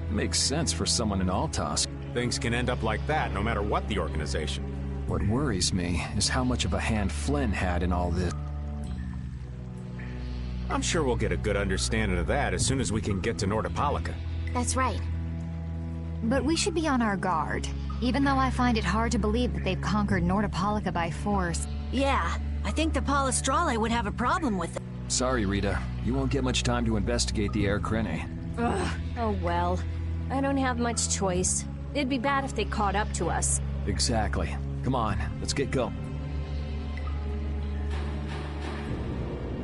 Makes sense for someone in Altos. Things can end up like that no matter what the organization. What worries me is how much of a hand Flynn had in all this. I'm sure we'll get a good understanding of that as soon as we can get to Nordopolica. That's right. But we should be on our guard, even though I find it hard to believe that they've conquered Nordopolica by force. Yeah, I think the Palestrale would have a problem with it. Sorry, Rita. You won't get much time to investigate the Air Crene. Ugh. Oh well. I don't have much choice. It'd be bad if they caught up to us. Exactly. Come on, let's get going.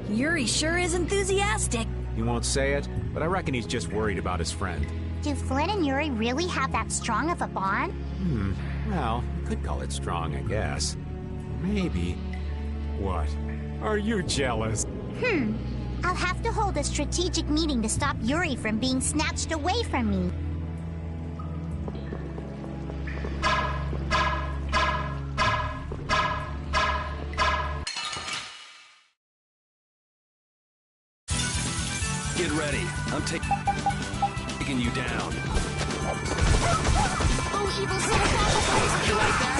Yuri sure is enthusiastic. He won't say it, but I reckon he's just worried about his friend. Do Flynn and Yuri really have that strong of a bond? Well, you could call it strong, I guess. Maybe. What? Are you jealous? I'll have to hold a strategic meeting to stop Yuri from being snatched away from me. Get ready. I'm taking you down. Oh, evil soul, you like that?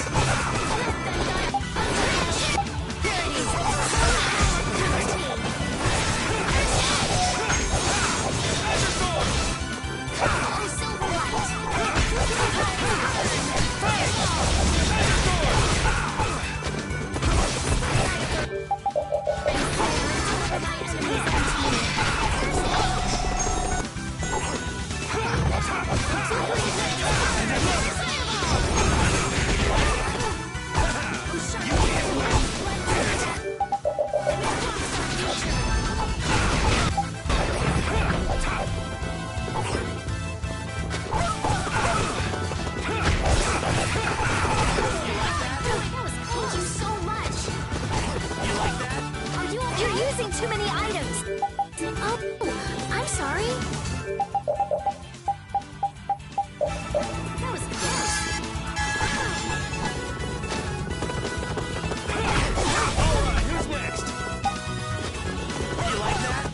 Too many items. Oh, I'm sorry. That was close. All right, who's next? You like that?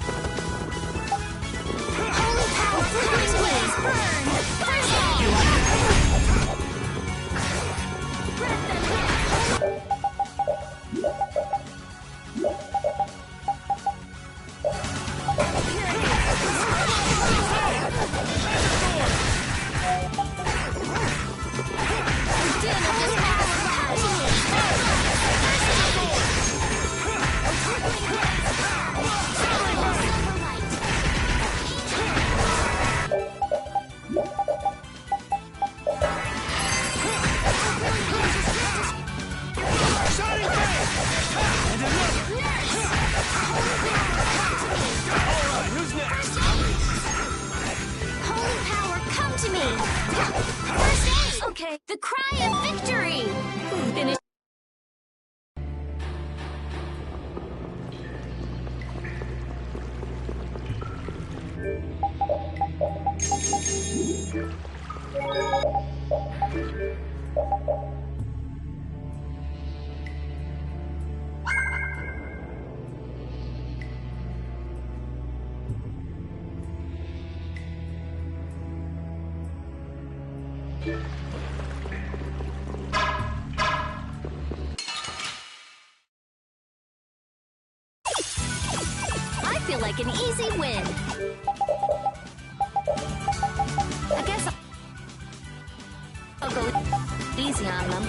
Holy power! Please burn! First You like that? Okay, the cry of victory! Finish. I feel like an easy win. I guess I'll go easy on them.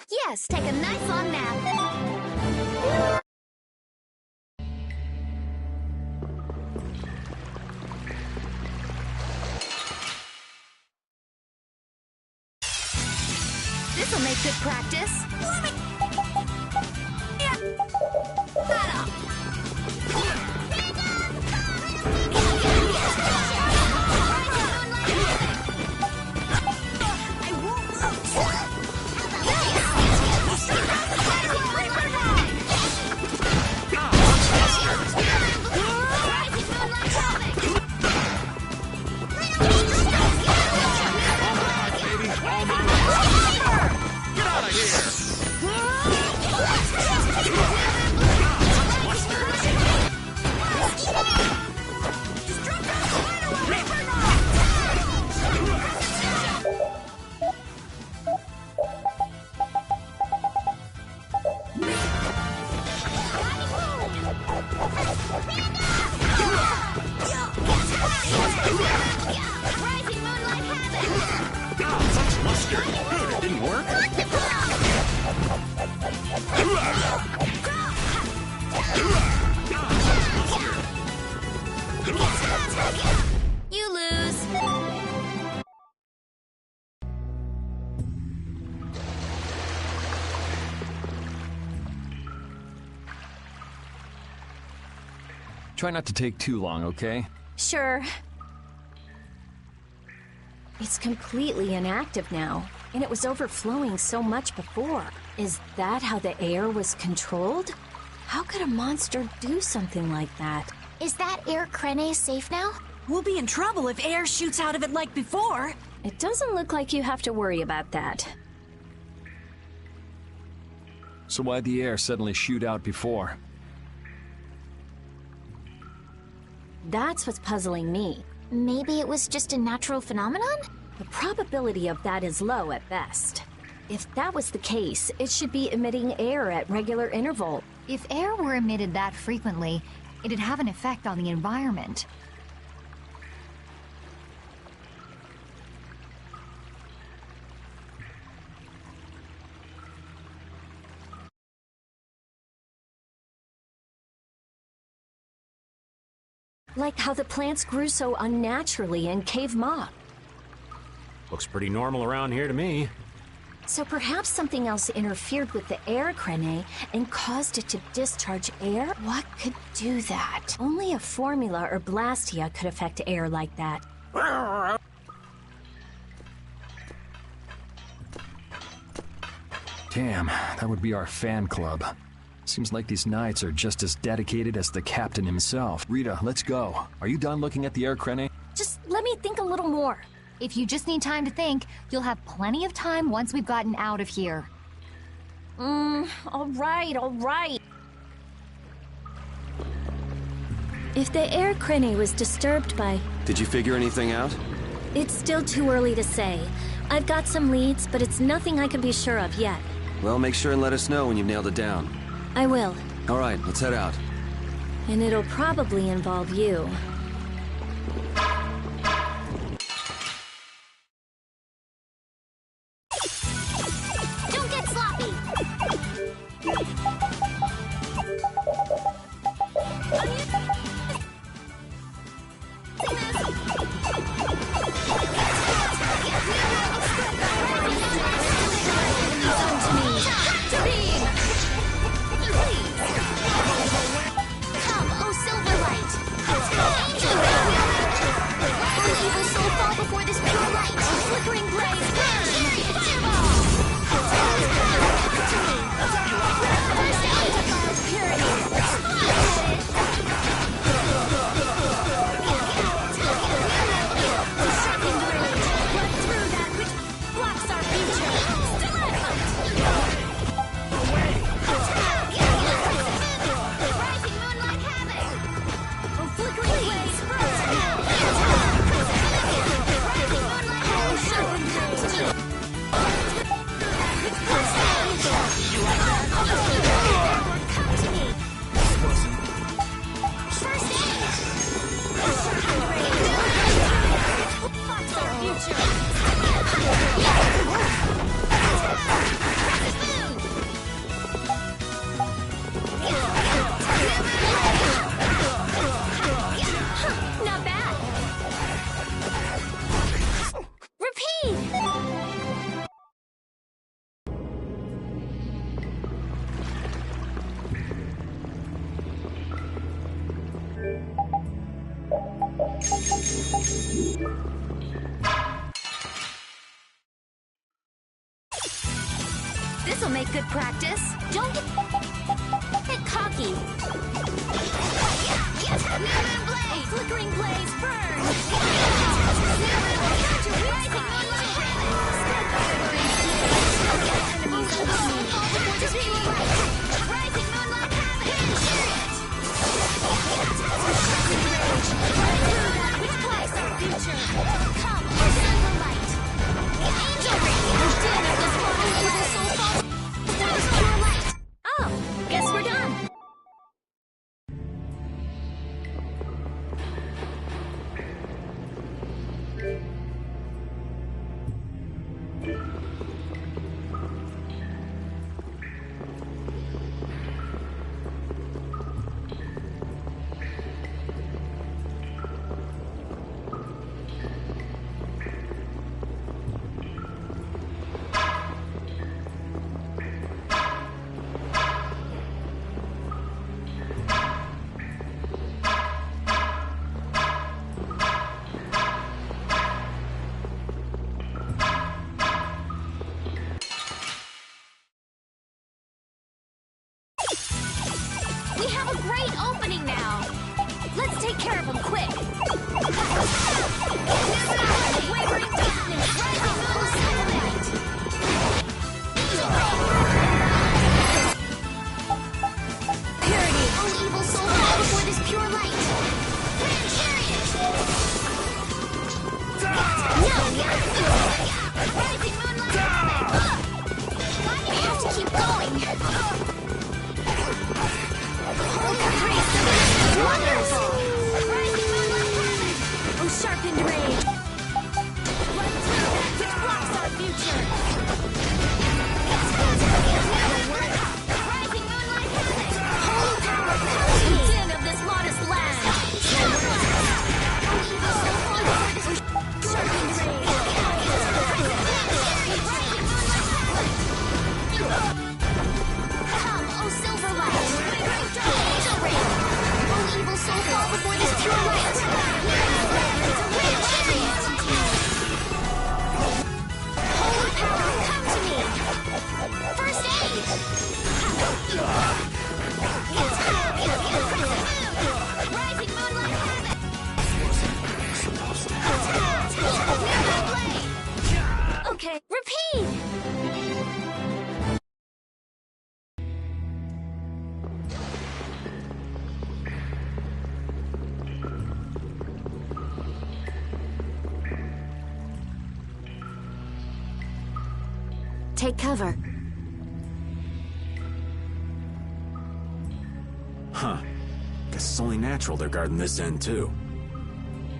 Yes, take a nice long nap. This This'll make good practice. You lose. Try not to take too long, okay? Sure. It's completely inactive now, and it was overflowing so much before. Is that how the air was controlled? How could a monster do something like that? Is that Air Crene safe now? We'll be in trouble if air shoots out of it like before. It doesn't look like you have to worry about that. So why'd the air suddenly shoot out before? That's what's puzzling me. Maybe it was just a natural phenomenon? The probability of that is low at best. If that was the case, it should be emitting air at regular interval. If air were emitted that frequently, it'd have an effect on the environment. Like how the plants grew so unnaturally in Cave Mock. Looks pretty normal around here to me. So perhaps something else interfered with the air crene and caused it to discharge air? What could do that? Only a formula or blastia could affect air like that. Damn, that would be our fan club. Seems like these knights are just as dedicated as the captain himself. Rita, let's go. Are you done looking at the air crene? Just let me think a little more. If you just need time to think, you'll have plenty of time once we've gotten out of here. All right. If the air crene was disturbed by... Did you figure anything out? It's still too early to say. I've got some leads, but it's nothing I can be sure of yet. Well, make sure and let us know when you've nailed it down. I will. All right, let's head out. And it'll probably involve you. Don't get sloppy! Come, oh Silverlight! This'll make good practice. Don't get cocky. Moon blaze! Flickering blaze, burn! Rising moonlight, have it! Which place our future? Come, silver light! Angel ring! Den of this mortal evil soul falls. There's pure light! Oh, guess we're done. We have a great opening now. Let's take care of him quick. Wavering darkness, rising moonlight. Purity, oh evil soul, fall before this pure light. Grand chariot. Rising moonlight. We have to keep going. Wonderful! Rising moonlight heaven! Oh, sharpened rage! Run through that which blocks our future! Rising moonlight heaven! Holy power, come din of this modest land! Oh, evil soul, fall before this sharpened rage! Rising moonlight heaven! Come, oh silver light! Angel ring! Evil soul fall before this pure light. Holy power, come to me. First aid. Rising moonlight heaven. Okay, repeat. Take cover. Huh. Guess it's only natural they're guarding this end, too.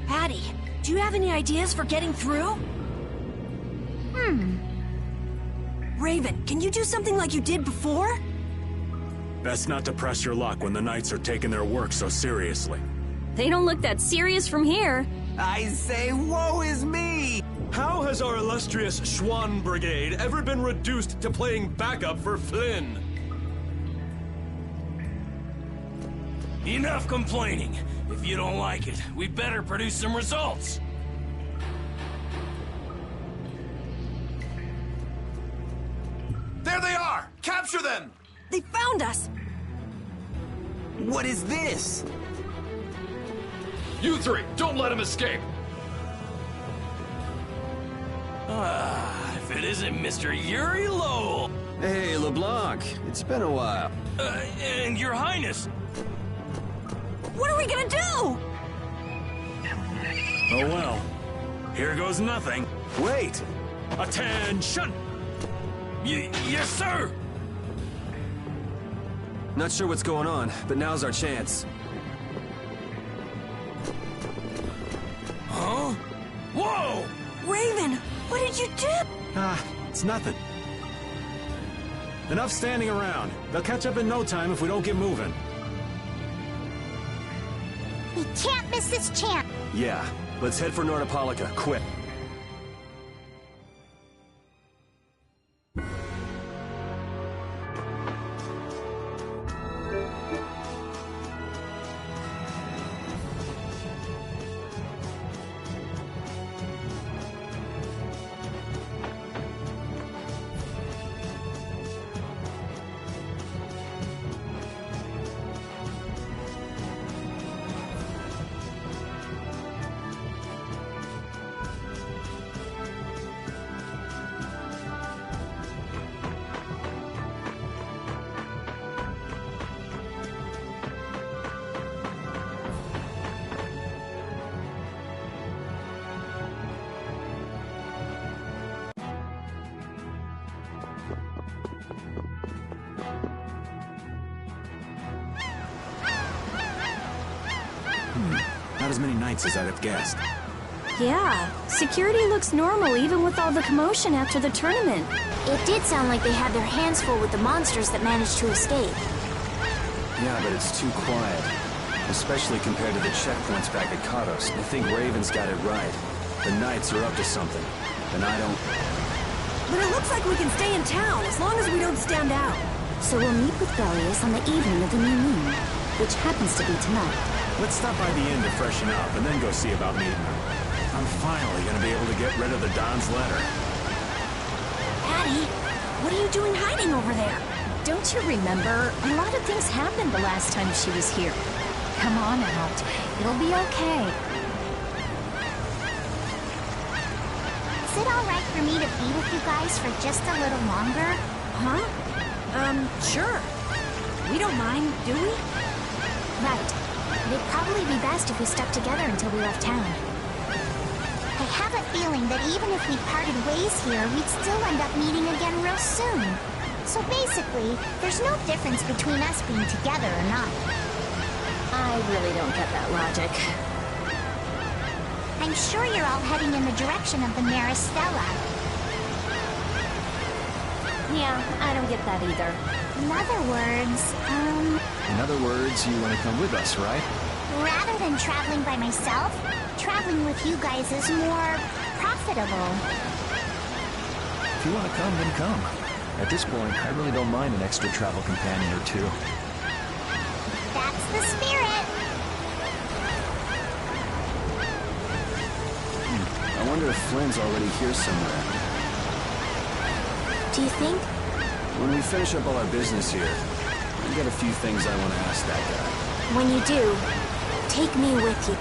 Patty, do you have any ideas for getting through? Raven, can you do something like you did before? Best not to press your luck when the Knights are taking their work so seriously. They don't look that serious from here. I say, woe is me! How has our illustrious Schwann Brigade ever been reduced to playing backup for Flynn? Enough complaining. If you don't like it, we better produce some results. There they are! Capture them! They found us! What is this? You three, don't let him escape! If it isn't Mr. Yuri Lowell! Hey, LeBlanc. It's been a while. And Your Highness! What are we gonna do? Oh well. Here goes nothing. Wait! Attention! Yes, sir! Not sure what's going on, but now's our chance. Huh? Whoa! Raven, what did you do? It's nothing. Enough standing around. They'll catch up in no time if we don't get moving. We can't miss this chance. Yeah, let's head for Nordopolica, quick. as many knights as I'd have guessed. Yeah, security looks normal even with all the commotion after the tournament. It did sound like they had their hands full with the monsters that managed to escape. Yeah, but it's too quiet. Especially compared to the checkpoints back at Kados. I think Raven's got it right. The Knights are up to something. And I don't... But it looks like we can stay in town as long as we don't stand out. So we'll meet with Belius on the evening of the new moon, which happens to be tonight. Let's stop by the inn to freshen up and then go see about meeting them. I'm finally gonna be able to get rid of the Don's letter. Addie, what are you doing hiding over there? Don't you remember? A lot of things happened the last time she was here. Come on out. It'll be okay. Is it alright for me to be with you guys for just a little longer? Huh? Sure. We don't mind, do we? Right. It'd probably be best if we stuck together until we left town. I have a feeling that even if we parted ways here, we'd still end up meeting again real soon. So basically, there's no difference between us being together or not. I really don't get that logic. I'm sure you're all heading in the direction of the Maristella. Yeah, I don't get that either. In other words, In other words, you want to come with us, right? rather than traveling by myself, traveling with you guys is more profitable. If you want to come, then come. At this point, I really don't mind an extra travel companion or two. That's the spirit. I wonder if Flynn's already here somewhere. Do you think? When we finish up all our business here, I've got a few things I want to ask that guy. When you do, take me with you.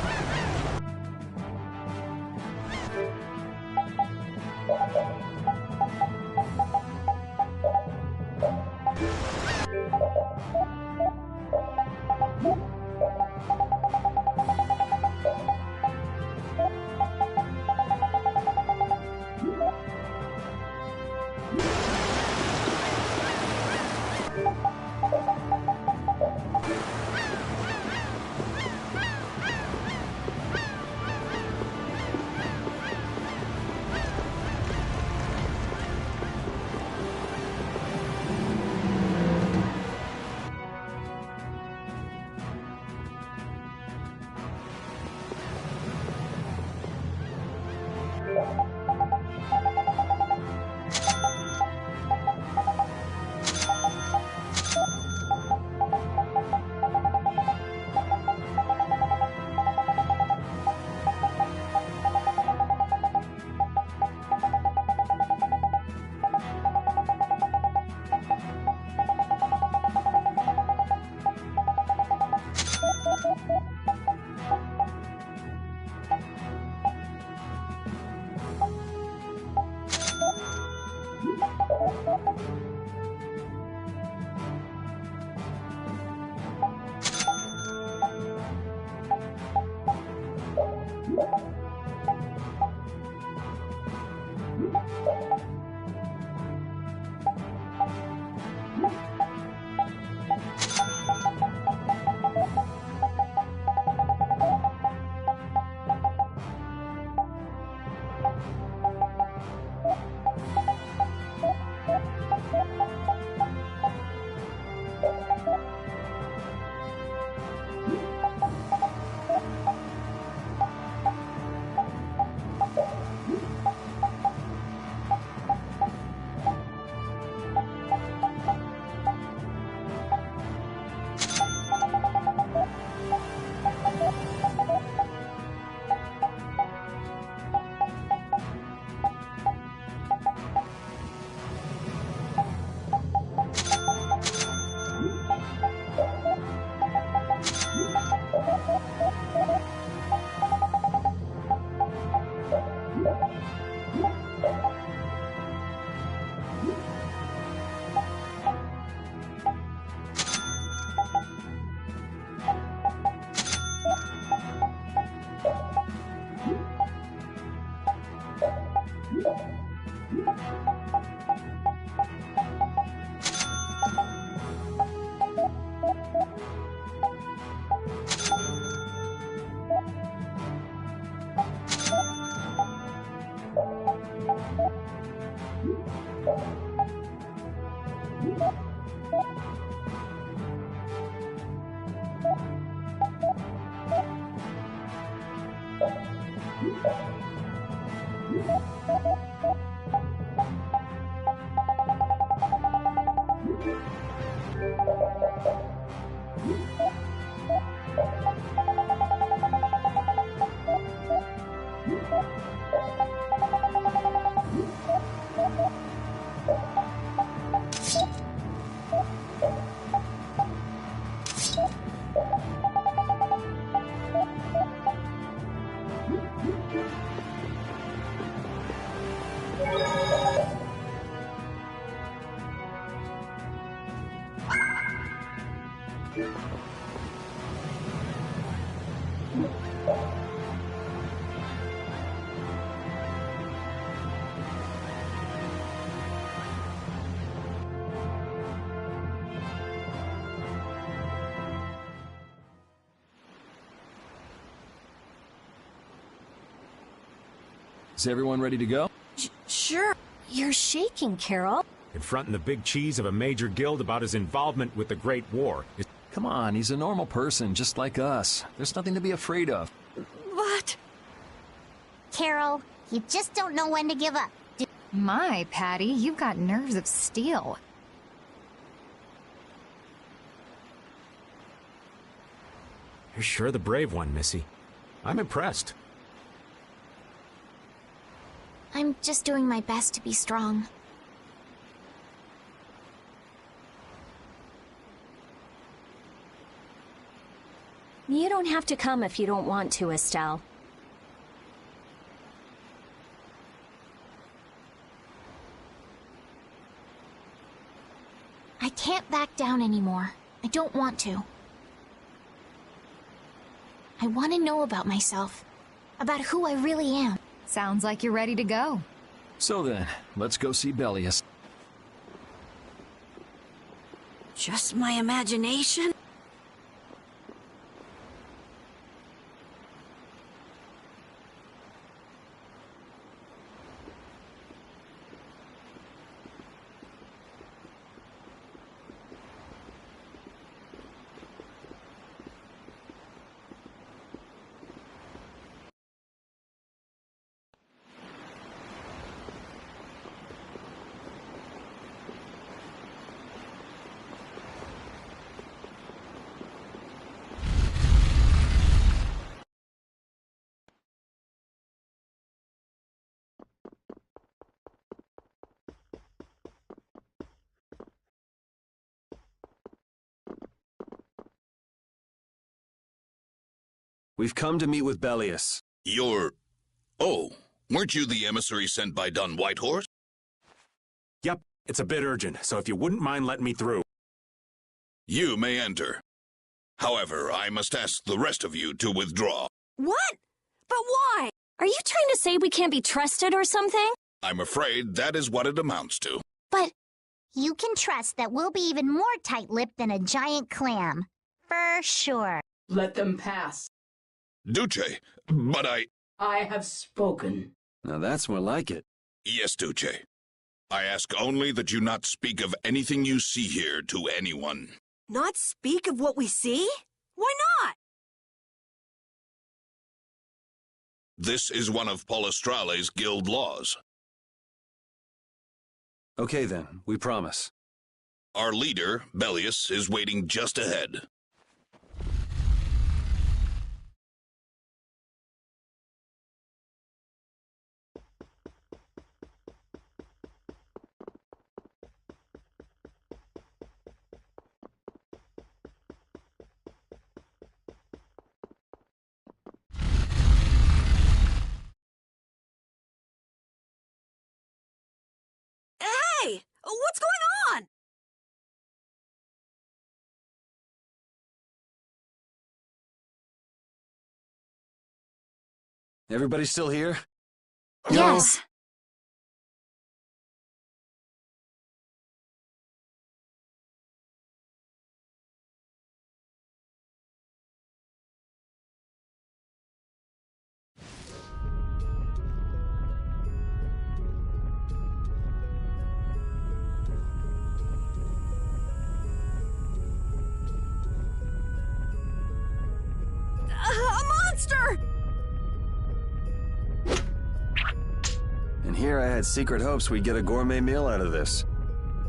Is everyone ready to go? Sure. You're shaking, Carol. Confronting the big cheese of a major guild about his involvement with the Great War. Come on, he's a normal person, just like us. There's nothing to be afraid of. What? Carol, you just don't know when to give up. My, Patty, you've got nerves of steel. You're sure the brave one, Missy. I'm impressed. I'm just doing my best to be strong. You don't have to come if you don't want to, Estelle. I can't back down anymore. I don't want to. I want to know about myself. About who I really am. Sounds like you're ready to go. So then, let's go see Bellius. Just my imagination? We've come to meet with Bellius. Oh, weren't you the emissary sent by Don Whitehorse? Yep, it's a bit urgent, so if you wouldn't mind letting me through. You may enter. However, I must ask the rest of you to withdraw. What? But why? Are you trying to say we can't be trusted or something? I'm afraid that is what it amounts to. But you can trust that we'll be even more tight-lipped than a giant clam. For sure. Let them pass. Duce, but I have spoken. Now that's more like it. Yes, Duce. I ask only that you not speak of anything you see here to anyone. Not speak of what we see? Why not? This is one of Polestrale's guild laws. Okay then, we promise. Our leader, Bellius, is waiting just ahead. Hey! What's going on? Everybody still here? Yes. monster! And here I had secret hopes we'd get a gourmet meal out of this.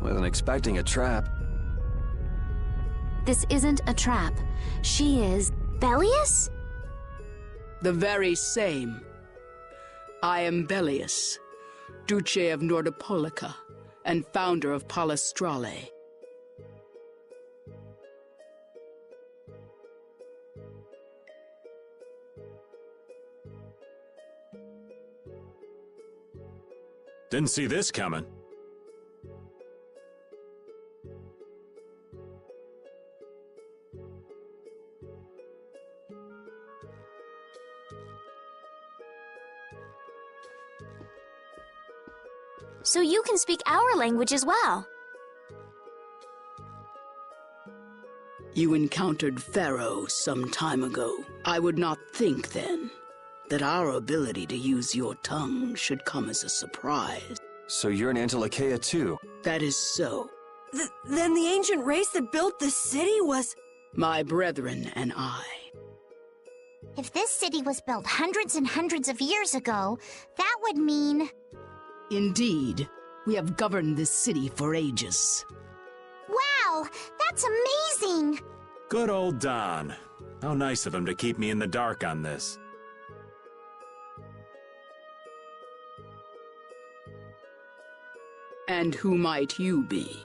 Wasn't expecting a trap. This isn't a trap. She is... Bellius? The very same. I am Bellius, Duce of Nordopolica, and founder of Palestrale. Didn't see this coming. So you can speak our language as well. You encountered Pharaoh some time ago. I would not think then that our ability to use your tongue should come as a surprise. So you're an Antilocheia too? That is so. Then the ancient race that built this city was... My brethren and I. If this city was built hundreds and hundreds of years ago, that would mean... Indeed, we have governed this city for ages. Wow, that's amazing! Good old Don. How nice of him to keep me in the dark on this. And who might you be?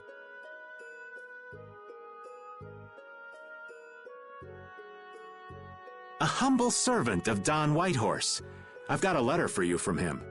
A humble servant of Don Whitehorse. I've got a letter for you from him.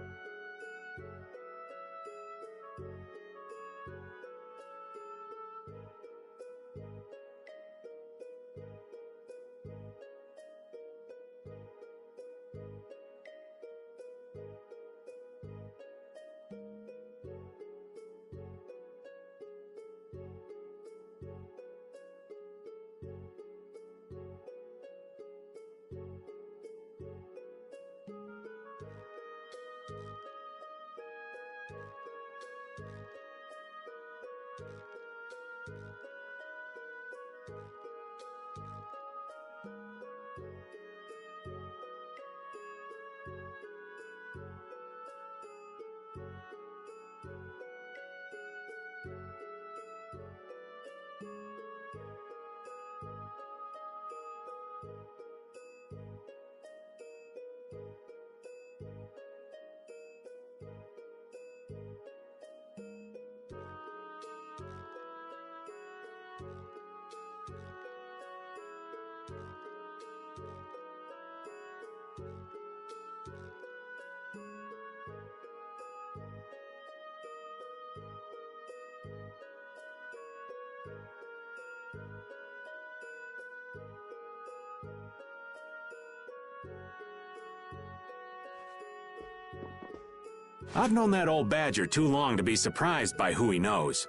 I've known that old badger too long to be surprised by who he knows.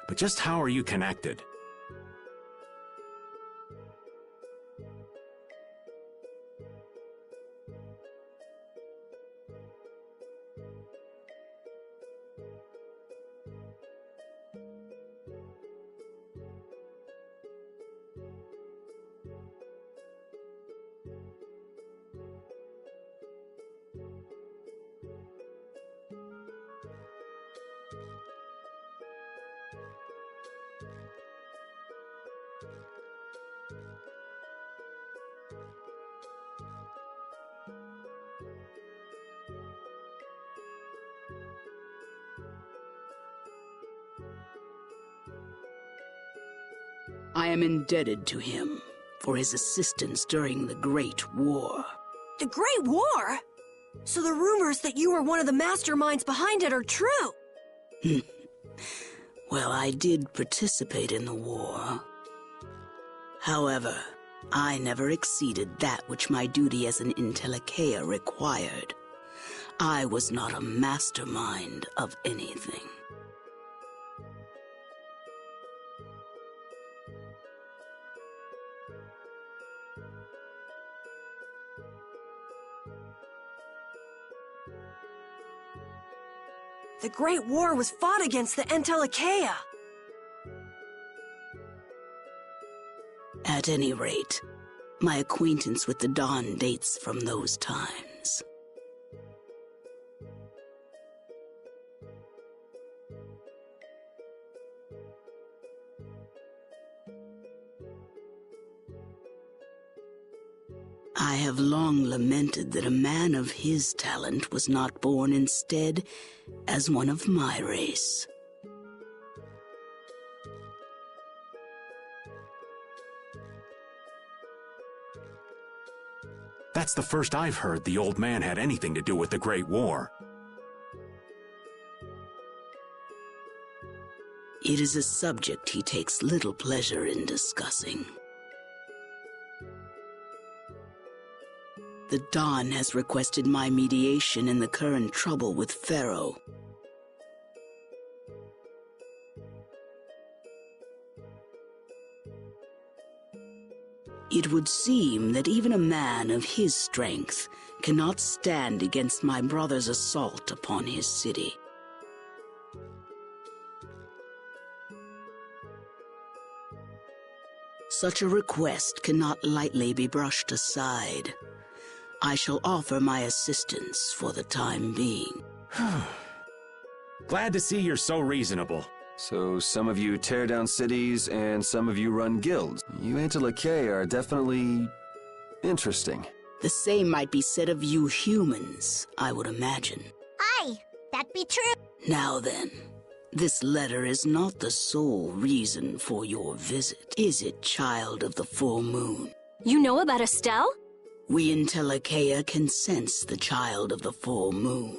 But just how are you connected? I am indebted to him for his assistance during the Great War. The Great War? So the rumors that you were one of the masterminds behind it are true? Well, I did participate in the war. However, I never exceeded that which my duty as an Intellicheia required. I was not a mastermind of anything. The Great War was fought against the Entellicheia. At any rate, My acquaintance with the Dawn dates from those times. I have long lamented that a man of his talent was not born instead as one of my race. That's the first I've heard the old man had anything to do with the Great War. It is a subject he takes little pleasure in discussing. The Dawn has requested my mediation in the current trouble with Pharaoh. It would seem that even a man of his strength cannot stand against my brother's assault upon his city. Such a request cannot lightly be brushed aside. I shall offer my assistance for the time being. Glad to see you're so reasonable. So some of you tear down cities and some of you run guilds. You Antilake are definitely interesting. The same might be said of you humans, I would imagine. Aye, that be true. Now then, this letter is not the sole reason for your visit, is it, child of the full moon? You know about Estelle? We in Telekea can sense the child of the full moon.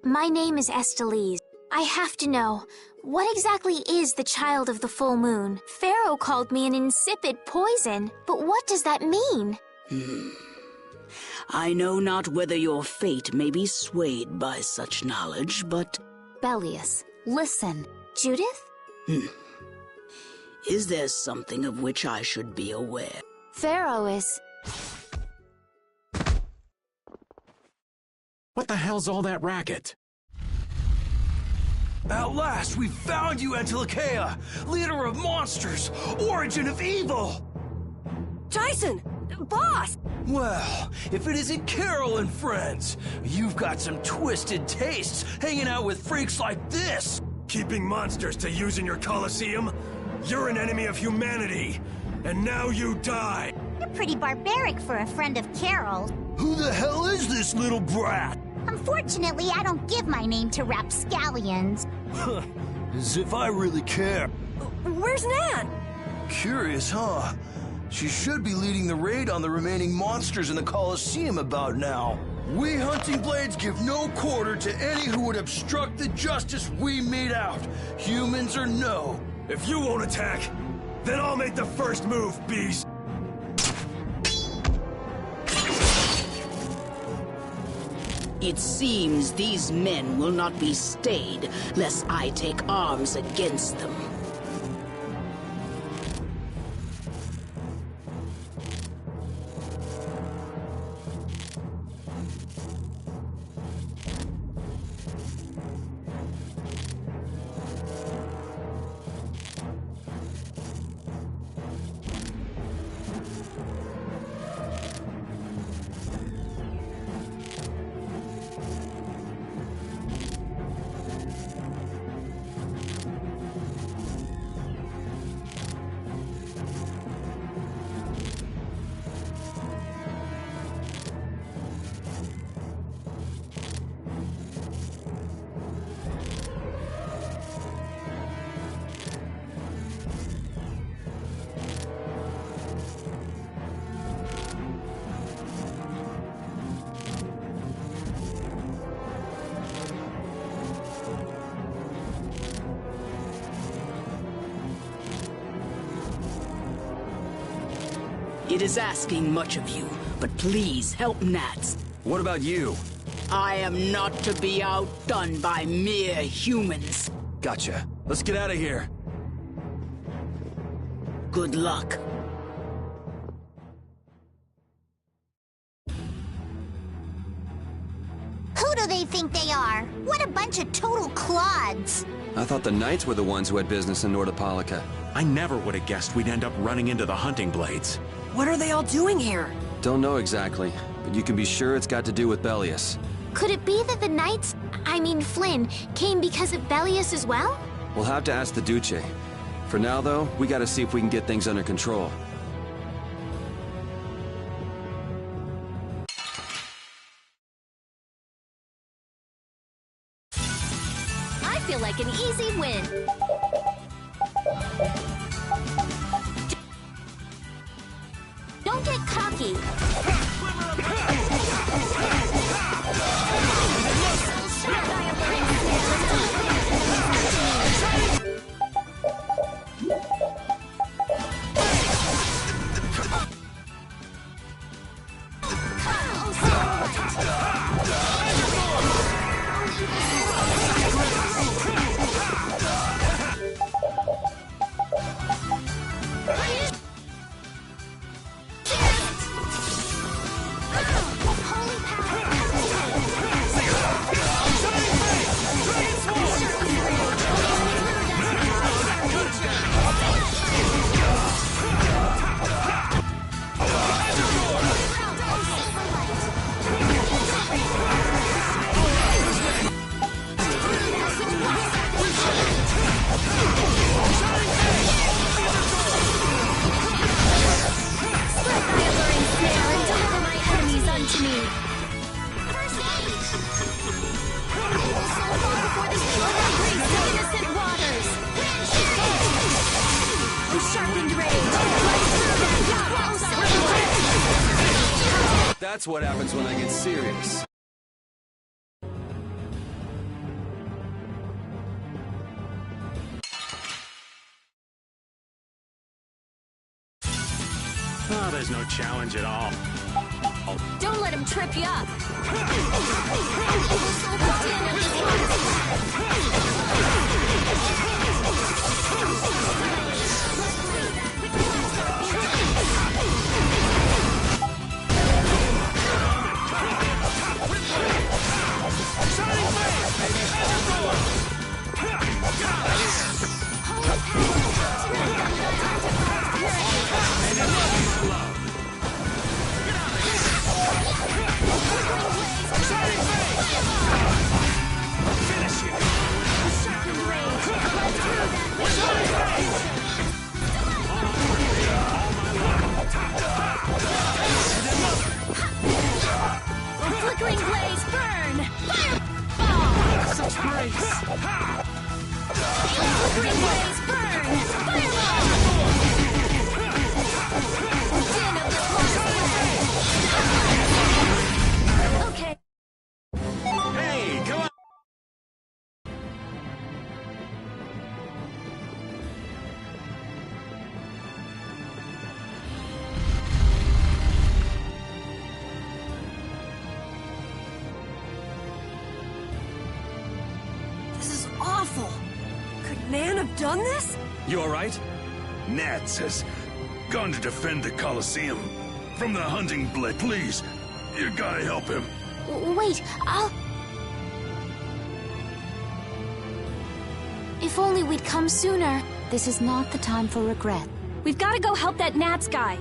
My name is Estelise. I have to know, what exactly is the child of the full moon? Pharaoh called me an insipid poison, but what does that mean? I know not whether your fate may be swayed by such knowledge, but... Bellius, listen. Judith? Is there something of which I should be aware? Pharaoh is... What the hell's all that racket? At last, we found you, Antilakea! Leader of monsters! Origin of evil! Tyson! Boss! Well, if it isn't Carol and friends, you've got some twisted tastes hanging out with freaks like this! Keeping monsters to use in your Colosseum? You're an enemy of humanity, and now you die! You're pretty barbaric for a friend of Carol's. Who the hell is this little brat? Unfortunately, I don't give my name to rapscallions. As if I really care. Where's Nan? Curious, huh? She should be leading the raid on the remaining monsters in the Colosseum about now. We Hunting Blades give no quarter to any who would obstruct the justice we mete out, humans or no. If you won't attack, then I'll make the first move, beast. It seems these men will not be stayed, lest I take arms against them. It is asking much of you, but please help Nats. What about you? I am not to be outdone by mere humans. Gotcha. Let's get out of here. Good luck. Who do they think they are? What a bunch of total clods! I thought the knights were the ones who had business in Nordopolica. I never would have guessed we'd end up running into the hunting blades. What are they all doing here? Don't know exactly, but you can be sure it's got to do with Bellius. Could it be that the knights, I mean Flynn, came because of Bellius as well? We'll have to ask the Duce. For now, though, we gotta see if we can get things under control. I feel like an easy win. Don't get cocky. That's what happens when I get serious. Oh, there's no challenge at all. Don't let him trip you up. Flickering blaze, burn! Fireball! Such grace! Flickering blaze, burn! Fireball! Din of the forest. Okay. Hey, come on! Awful! Could Nan have done this? You alright? Nats has gone to defend the Colosseum from the hunting blade. Please, you gotta help him. Wait, If only we'd come sooner. This is not the time for regret. We've got to go help that Nats guy.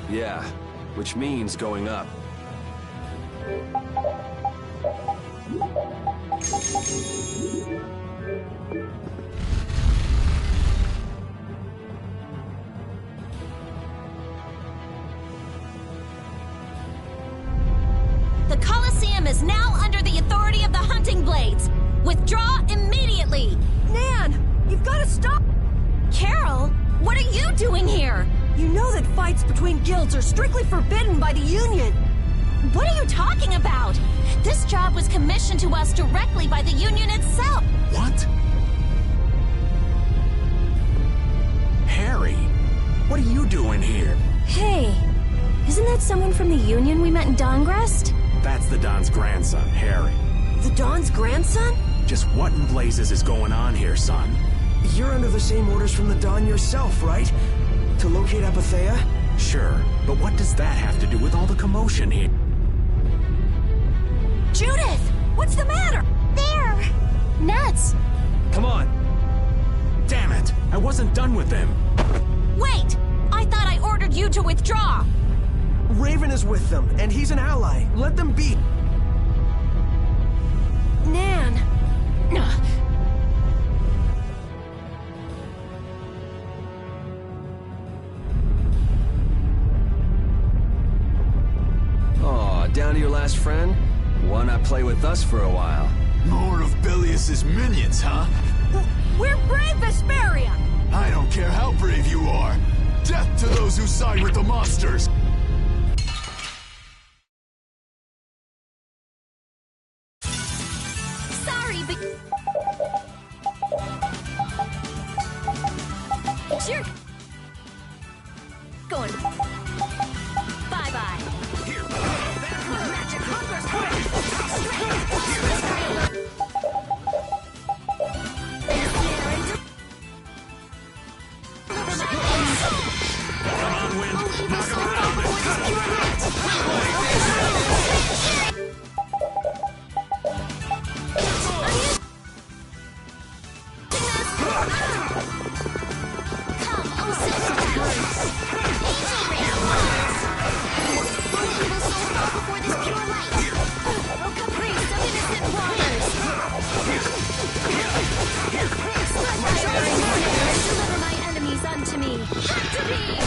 Yeah, which means going up. The Colosseum is now under the authority of the hunting blades. Withdraw immediately! Nan! You've got to stop! Carol, what are you doing here? You know that fights between guilds are strictly forbidden by the Union. What are you talking about? This job was commissioned to us directly by the Union itself. What? Harry, what are you doing here? Hey, isn't that someone from the Union we met in Dongrest? That's the Don's grandson, Harry. The Don's grandson? Just what in blazes is going on here, son? You're under the same orders from the Don yourself, right? To locate Apathea? Sure, but what does that have to do with all the commotion here? Judith! What's the matter? There! Nuts! Come on. Damn it! I wasn't done with them. Wait! I thought I ordered you to withdraw! Raven is with them, and he's an ally. Let them be. Nan! Aw, down to your last friend? Why not play with us for a while? More of Belius's minions, huh? We're brave Vesparia! I don't care how brave you are. Death to those who side with the monsters! Sorry, but... Sure. Going. Bye-bye. Here. Magic hunger Come on, Wind. Knock him down and cut him deliver my enemies unto me. To be!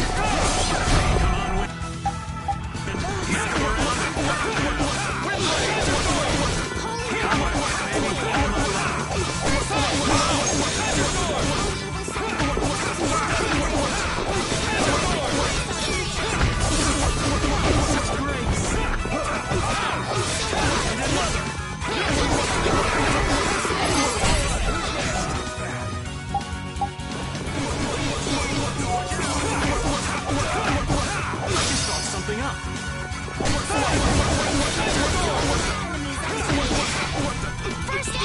something up. First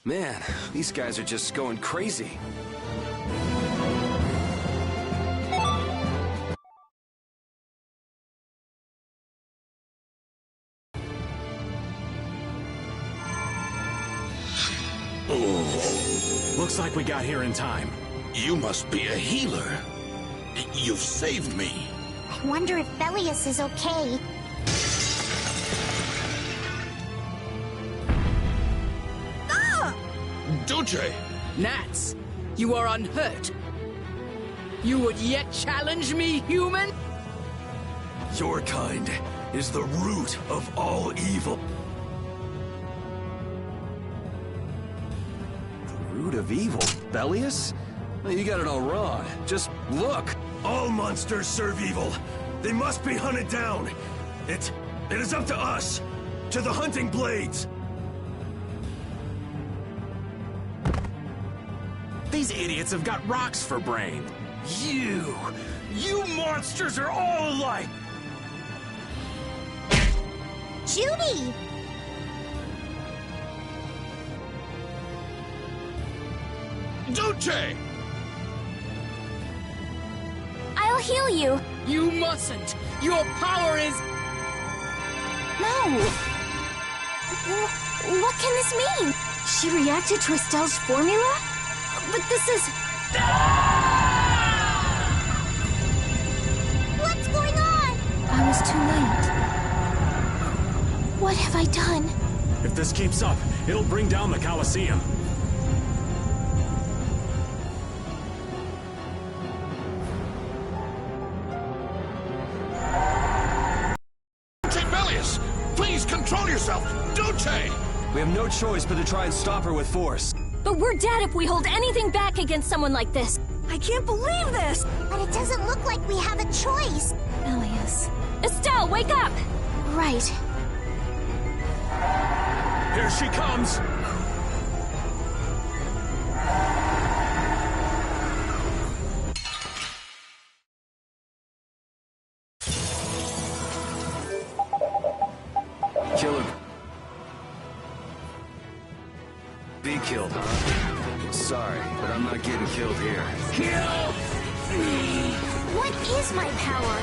Man, these guys are just going crazy. Looks like we got here in time. You must be a healer. You've saved me. I wonder if Belius is okay. Duce! Nats, you are unhurt. You would yet challenge me, human? Your kind is the root of all evil. The root of evil? Belius? Well, you got it all wrong. Just look. All monsters serve evil. They must be hunted down. It is up to us. To the hunting blades. These idiots have got rocks for brain. You monsters are all alike. Judy! Duce! I'll heal you. You mustn't. Your power is... No. What can this mean? She reacted to Estelle's formula? But this is... What's going on? I was too late. What have I done? If this keeps up, it'll bring down the Colosseum. Belius! Please control yourself! Duce! We have no choice but to try and stop her with force. But we're dead if we hold anything back against someone like this. I can't believe this! But it doesn't look like we have a choice. Belius. Estelle, wake up! Right. Here she comes! Kill or be killed, huh? Sorry, but I'm not getting killed here. Kill me! What is my power?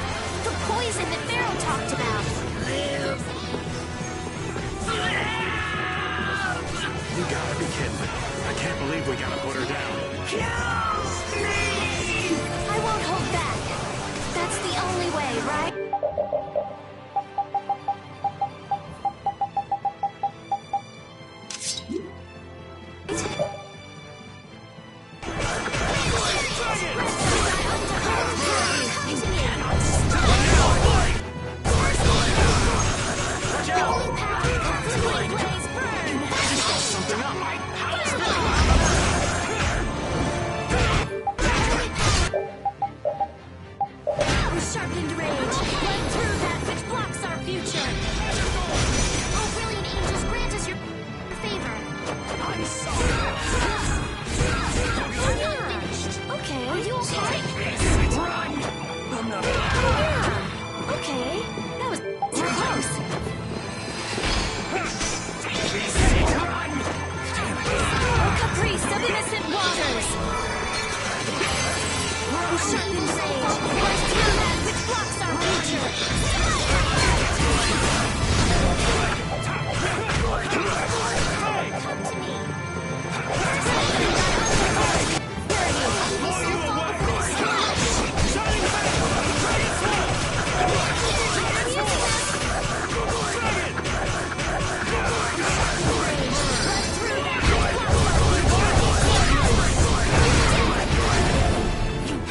The poison that Pharaoh talked about. Live! You gotta be kidding me. I can't believe we gotta put her down. Kill me! I won't hold back. That's the only way, right? Sharpened rage, run through that which blocks our future. Oh, brilliant angels, grant us your favor. I'm sorry. You're not finished. Okay. Are you okay? Run! I'm not. Yeah. Okay. That was too close. Run! Oh, caprice of innocent waters. Oh, sharpened rage, run through that which blocks our future. Come to me.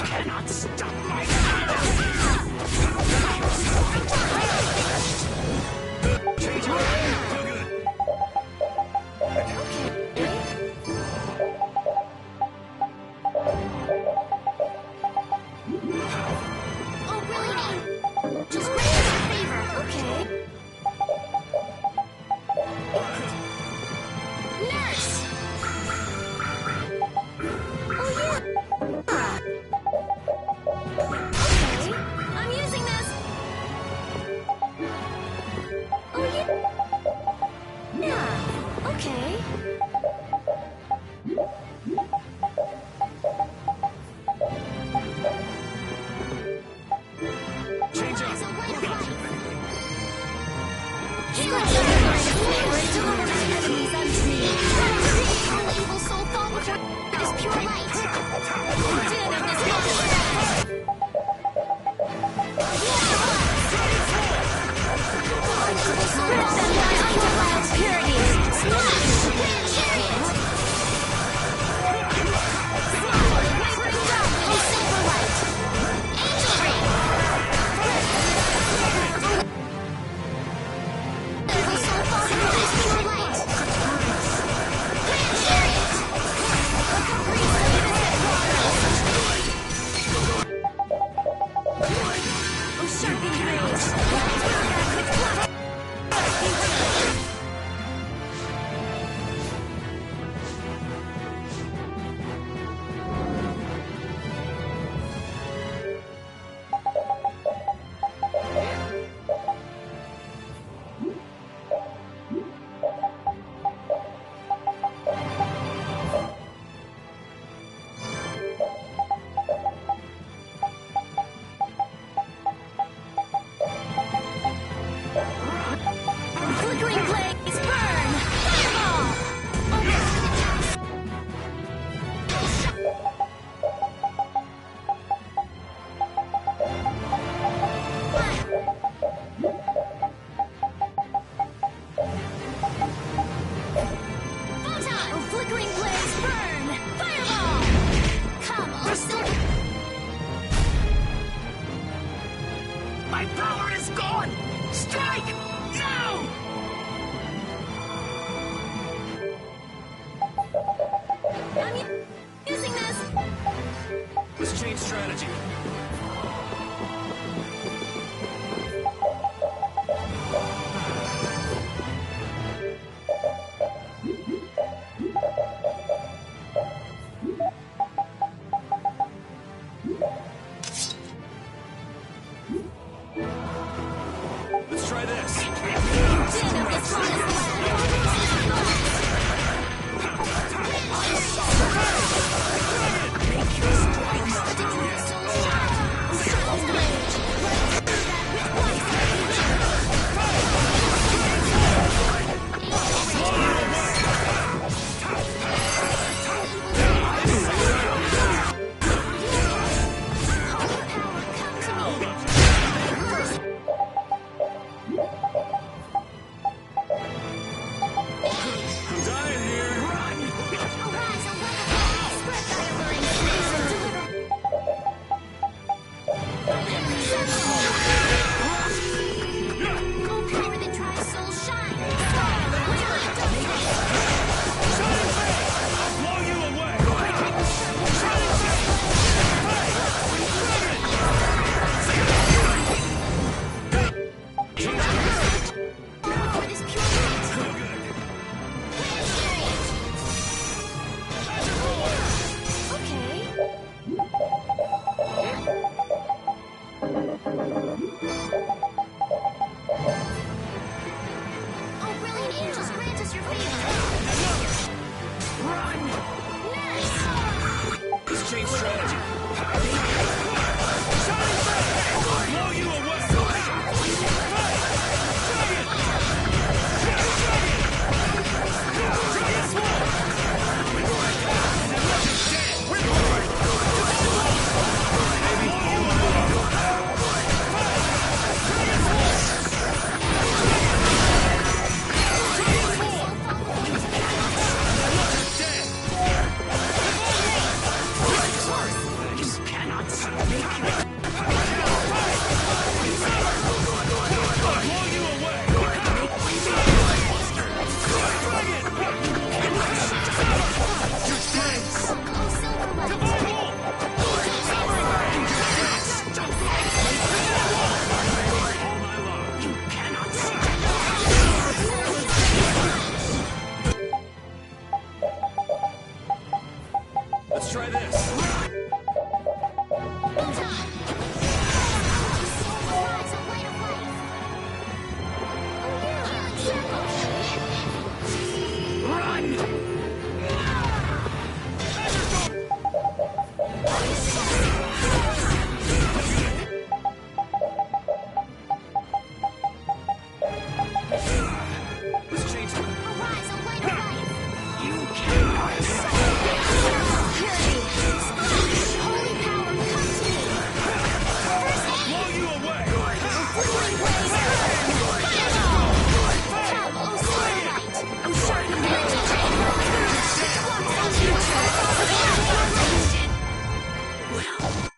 Cannot stop my Oh, brilliant. Just grant us a favor, okay? Nurse! Oh, yeah. Okay, I'm using this. Oh, yeah. Yeah, okay. change up. Evil soul fall before this pure light. Din of this monster. Evil soul fall before wild purity. Smash! Wind chariot! Wavering dove, oh silver light. Angel ring! Evil soul fall before this pure light. Wind chariot! A caprice of innocent waters. Oh sharpened rage! That which blocks our future. Flickering blaze, burn! Fireball! Photon! Oh, flickering blaze, burn! Fireball! Come, oh silver... My power is gone! Strike! Now! I'm using this! Let's change strategy. Let's try this. Din of this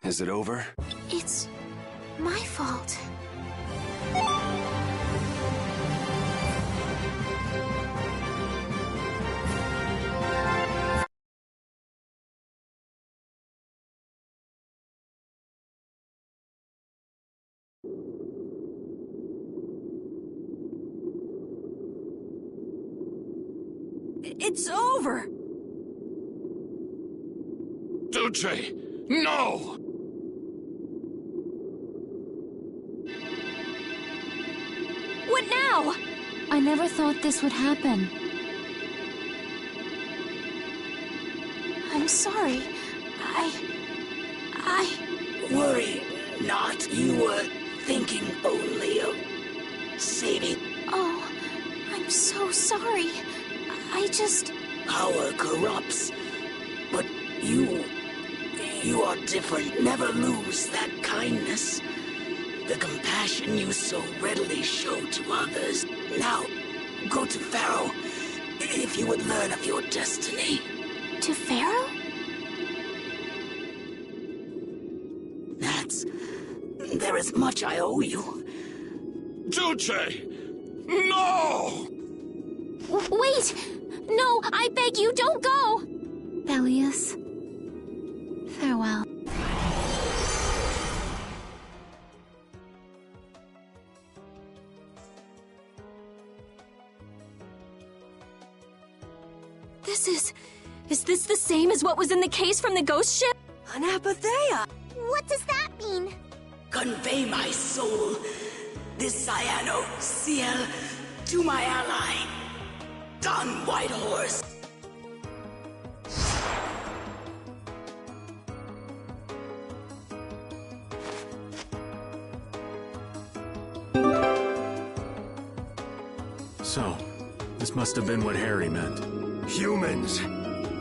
Is it over? It's my fault. It's over! Duce! No! What now? I never thought this would happen. I'm sorry. Worry not. You were thinking only of saving. Oh, I'm so sorry. Power corrupts. But you are different. Never lose that kindness. The compassion you so readily show to others. Now, go to Pharaoh, if you would learn of your destiny. To Pharaoh? There is much I owe you. Duce! No! Wait! No, I beg you, don't go! Bellius, farewell. Is this the same as what was in the case from the ghost ship? Anapathea! What does that mean? Convey my soul, this cyano ciel, To my ally, Don Whitehorse. So, this must have been what Harry meant. Humans,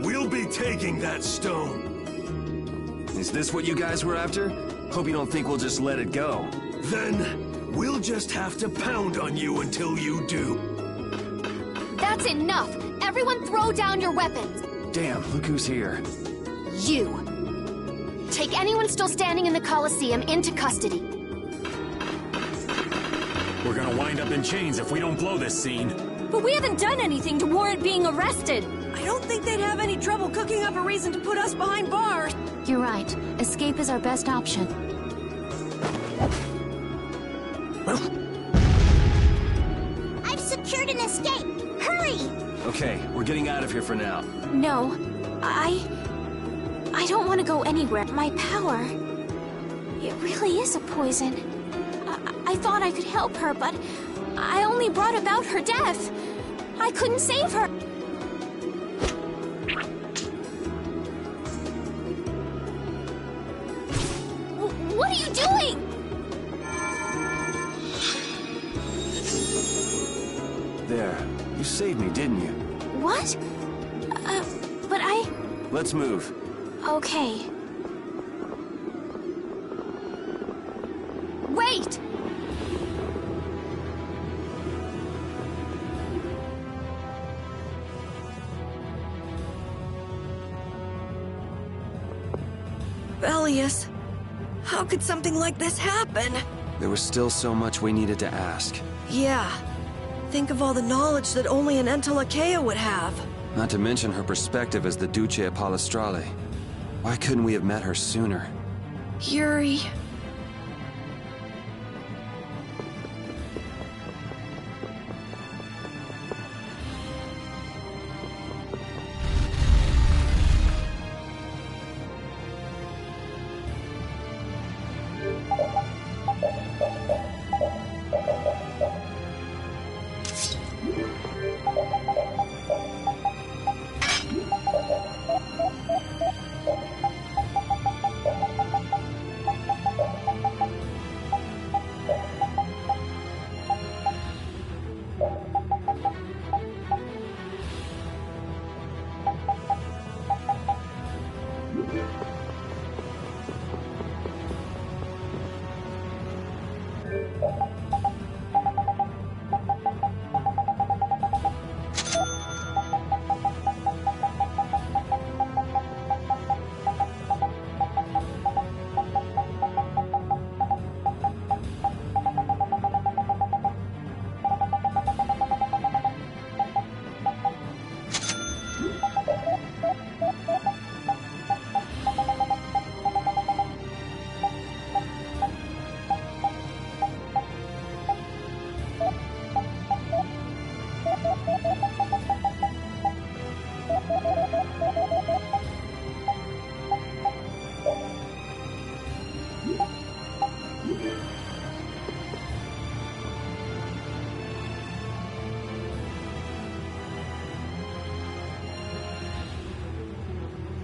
we'll be taking that stone. Is this what you guys were after? Hope you don't think we'll just let it go. Then, we'll just have to pound on you until you do. That's enough! Everyone throw down your weapons! Damn, look who's here. You. Take anyone still standing in the Colosseum into custody. We're gonna wind up in chains if we don't blow this scene. But we haven't done anything to warrant being arrested. I don't think they'd have any trouble cooking up a reason to put us behind bars. You're right. Escape is our best option. I've secured an escape! Hurry! Okay, we're getting out of here for now. No, I don't want to go anywhere. My power... It really is a poison. I thought I could help her, but I only brought about her death. I couldn't save her. What are you doing? There. You saved me, didn't you? What? But I... Let's move. Okay. Wait! Bellius, how could something like this happen? There was still so much we needed to ask. Yeah. Think of all the knowledge that only an Entelakea would have. Not to mention her perspective as the Duce of Palestrale. Why couldn't we have met her sooner? Yuri...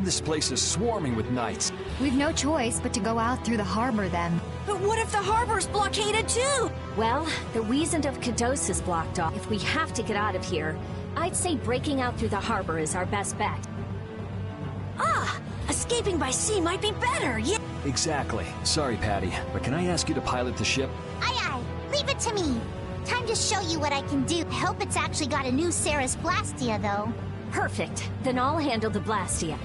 This place is swarming with knights. We've no choice but to go out through the harbor then. But what if the harbor's blockaded too? Well, the Wiesent of Kados is blocked off. If we have to get out of here, I'd say breaking out through the harbor is our best bet. Ah! Escaping by sea might be better, yeah! Exactly. Sorry, Patty, but can I ask you to pilot the ship? Aye aye, leave it to me. Time to show you what I can do. I hope it's actually got a new Ceres Blastia, though. Perfect. Then I'll handle the Blastia.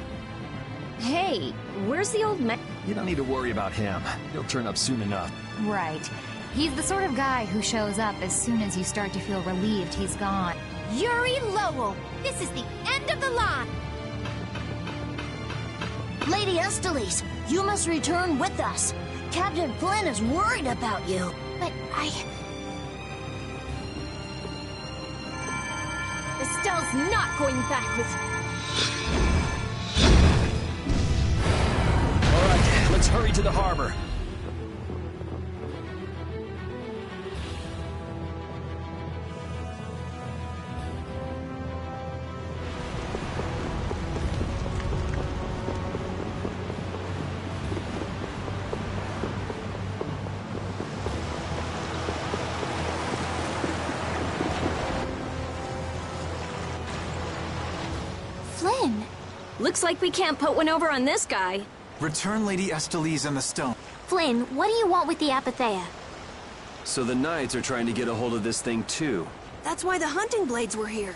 Hey, where's the old man? You don't need to worry about him. He'll turn up soon enough. Right. He's the sort of guy who shows up as soon as you start to feel relieved he's gone. Yuri Lowell, this is the end of the line. Lady Esteles, you must return with us. Captain Flynn is worried about you. But Estelle's not going back with... All right, let's hurry to the harbor. Looks like we can't put one over on this guy. Return Lady Estelise and the stone. Flynn, what do you want with the Apatheia? So the Knights are trying to get a hold of this thing too. That's why the hunting blades were here.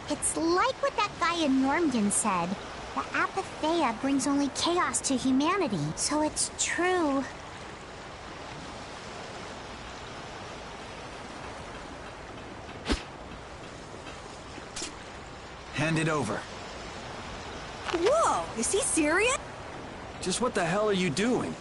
It's like what that guy in Normden said. The Apatheia brings only chaos to humanity, so it's true. Hand it over. Whoa, is he serious? Just what the hell are you doing?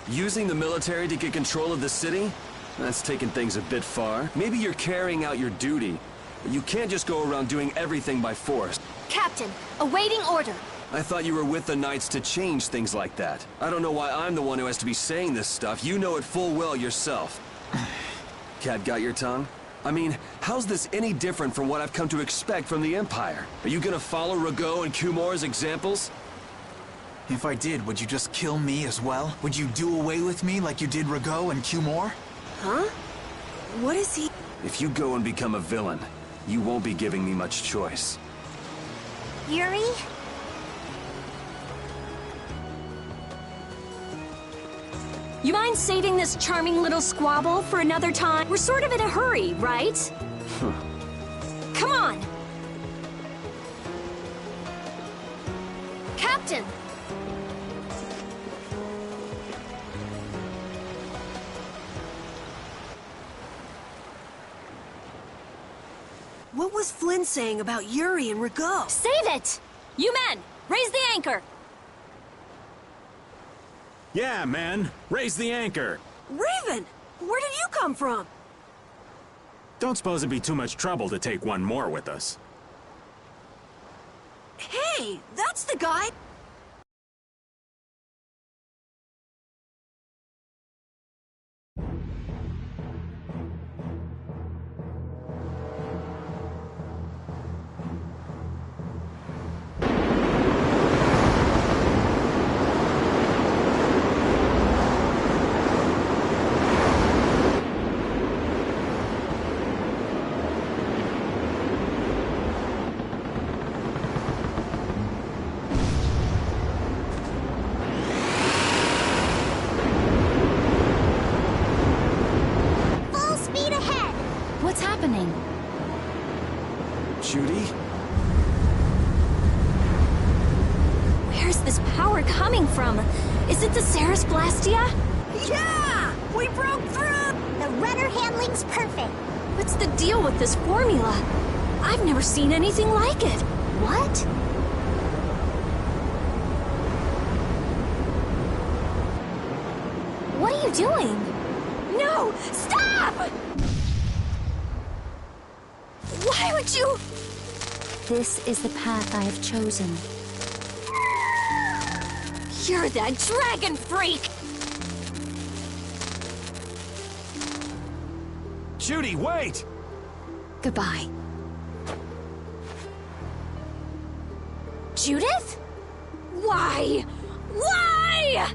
Using the military to get control of the city? That's taking things a bit far. Maybe you're carrying out your duty. But you can't just go around doing everything by force. Captain, awaiting order. I thought you were with the Knights to change things like that. I don't know why I'm the one who has to be saying this stuff. You know it full well yourself. Cat got your tongue? I mean, how's this any different from what I've come to expect from the Empire? Are you gonna follow Rago and Kumor's examples? If I did, would you just kill me as well? Would you do away with me like you did Rago and Kumor? Huh? What is he? If you go and become a villain, you won't be giving me much choice. Yuri? You mind saving this charming little squabble for another time? We're sort of in a hurry, right? Come on! Captain! What was Flynn saying about Yuri and Rago? Save it! You men, raise the anchor! Yeah, men. Raise the anchor. Raven! Where did you come from? Don't suppose it'd be too much trouble to take one more with us. Hey, that's the guy! Judy? Where's this power coming from? Is it the Ceres Blastia? Yeah! We broke through! The rudder handling's perfect. What's the deal with this formula? I've never seen anything like it. What? What are you doing? No! Stop! Why would you... This is the path I have chosen. You're that dragon freak! Judy, wait! Goodbye. Judith? Why? Why?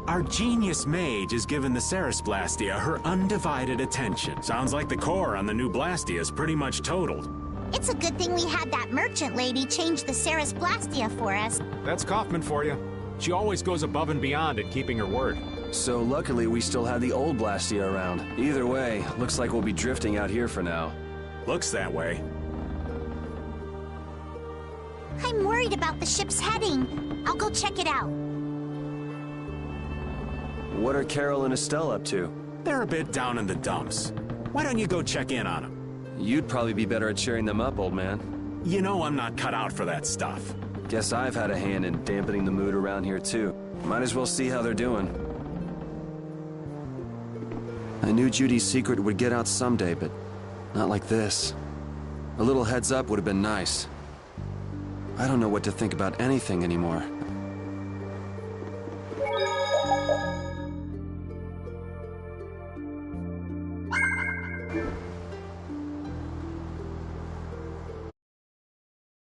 Our genius mage has given the Ceres Blastia her undivided attention. Sounds like the core on the new Blastia is pretty much totaled. It's a good thing we had that merchant lady change the Ceres Blastia for us. That's Kaufman for you. She always goes above and beyond in keeping her word. So luckily we still have the old Blastia around. Either way, looks like we'll be drifting out here for now. Looks that way. I'm worried about the ship's heading. I'll go check it out. What are Carol and Estelle up to? They're a bit down in the dumps. Why don't you go check in on them? You'd probably be better at cheering them up, old man. You know I'm not cut out for that stuff. Guess I've had a hand in dampening the mood around here, too. Might as well see how they're doing. I knew Judy's secret would get out someday, but not like this. A little heads up would have been nice. I don't know what to think about anything anymore.